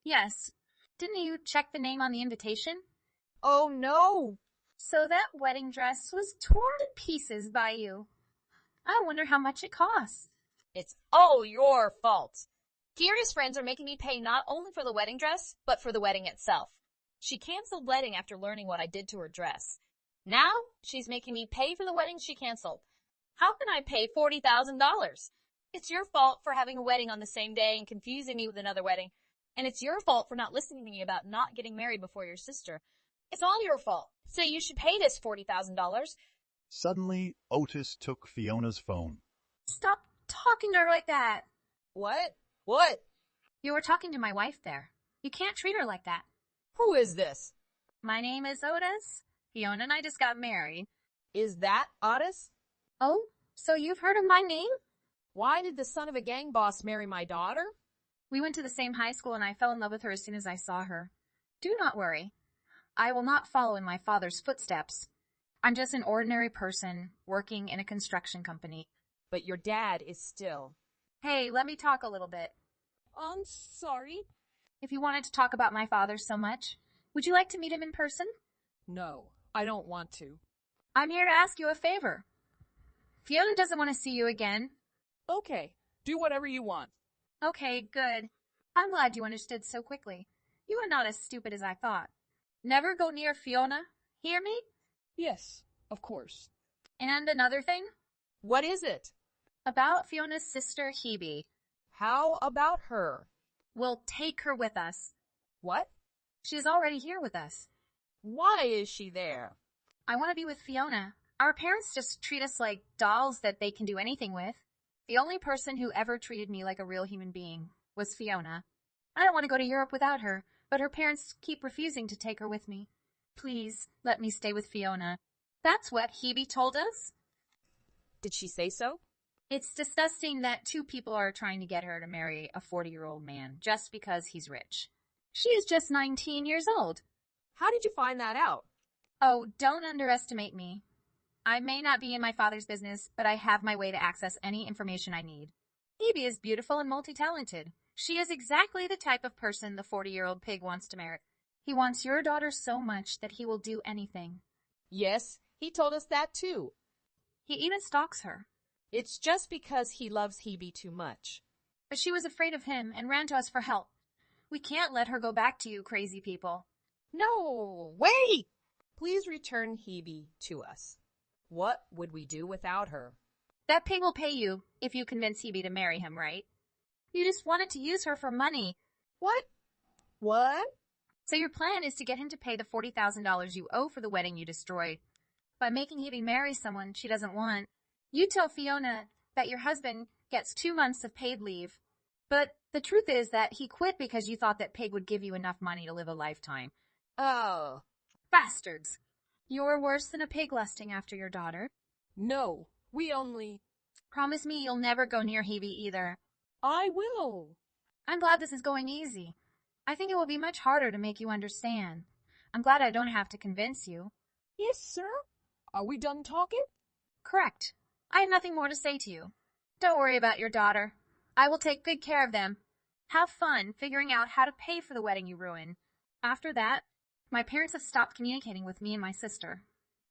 Yes. Didn't you check the name on the invitation? Oh, no. So that wedding dress was torn to pieces by you. I wonder how much it cost. It's all your fault. Kiera's friends are making me pay not only for the wedding dress, but for the wedding itself. She canceled wedding after learning what I did to her dress. Now, she's making me pay for the wedding she canceled. How can I pay $40,000? It's your fault for having a wedding on the same day and confusing me with another wedding. And it's your fault for not listening to me about not getting married before your sister. It's all your fault. So you should pay this $40,000. Suddenly, Otis took Fiona's phone. Stop talking to her like that. What? What? You were talking to my wife there. You can't treat her like that. Who is this? My name is Otis. Fiona and I just got married. Is that Otis? Oh, so you've heard of my name? Why did the son of a gang boss marry my daughter? We went to the same high school and I fell in love with her as soon as I saw her. Do not worry. I will not follow in my father's footsteps. I'm just an ordinary person working in a construction company. But your dad is still. Hey, let me talk a little bit. I'm sorry. If you wanted to talk about my father so much, would you like to meet him in person? No, I don't want to. I'm here to ask you a favor. Fiona doesn't want to see you again. Okay, do whatever you want. Okay, good. I'm glad you understood so quickly. You are not as stupid as I thought. Never go near Fiona. Hear me? Yes, of course. And another thing? What is it? About Fiona's sister, Hebe. How about her? We'll take her with us. What? She's already here with us. Why is she there? I want to be with Fiona. Our parents just treat us like dolls that they can do anything with. The only person who ever treated me like a real human being was Fiona. I don't want to go to Europe without her, but her parents keep refusing to take her with me. Please, let me stay with Fiona. That's what Hebe told us. Did she say so? It's disgusting that two people are trying to get her to marry a 40-year-old man just because he's rich. She is just 19 years old. How did you find that out? Oh, don't underestimate me. I may not be in my father's business, but I have my way to access any information I need. Hebe is beautiful and multi-talented. She is exactly the type of person the 40-year-old pig wants to marry. He wants your daughter so much that he will do anything. Yes, he told us that too. He even stalks her. It's just because he loves Hebe too much. But she was afraid of him and ran to us for help. We can't let her go back to you crazy people. No, wait! Please return Hebe to us. What would we do without her? That pig will pay you if you convince Hebe to marry him, right? You just wanted to use her for money. What? What? So your plan is to get him to pay the $40,000 you owe for the wedding you destroyed. By making Hebe marry someone she doesn't want, you tell Fiona that your husband gets 2 months of paid leave. But the truth is that he quit because you thought that pig would give you enough money to live a lifetime. Oh. Bastards! You're worse than a pig lusting after your daughter. No, we only... Promise me you'll never go near Hebe either. I will. I'm glad this is going easy. I think it will be much harder to make you understand. I'm glad I don't have to convince you. Yes, sir. Are we done talking? Correct. I have nothing more to say to you. Don't worry about your daughter. I will take good care of them. Have fun figuring out how to pay for the wedding you ruined. After that, my parents have stopped communicating with me and my sister.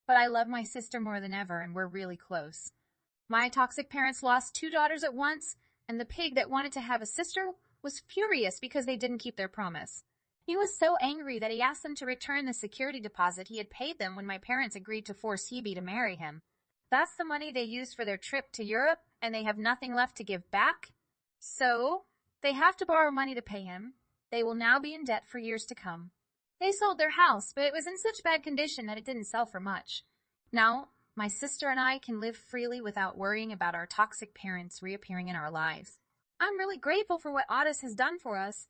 But I love my sister more than ever, and we're really close. My toxic parents lost 2 daughters at once, and the pig that wanted to have a sister was furious because they didn't keep their promise. He was so angry that he asked them to return the security deposit he had paid them when my parents agreed to force Hebe to marry him. That's the money they used for their trip to Europe, and they have nothing left to give back. So, they have to borrow money to pay him. They will now be in debt for years to come. They sold their house, but it was in such bad condition that it didn't sell for much. Now, my sister and I can live freely without worrying about our toxic parents reappearing in our lives. I'm really grateful for what Otis has done for us,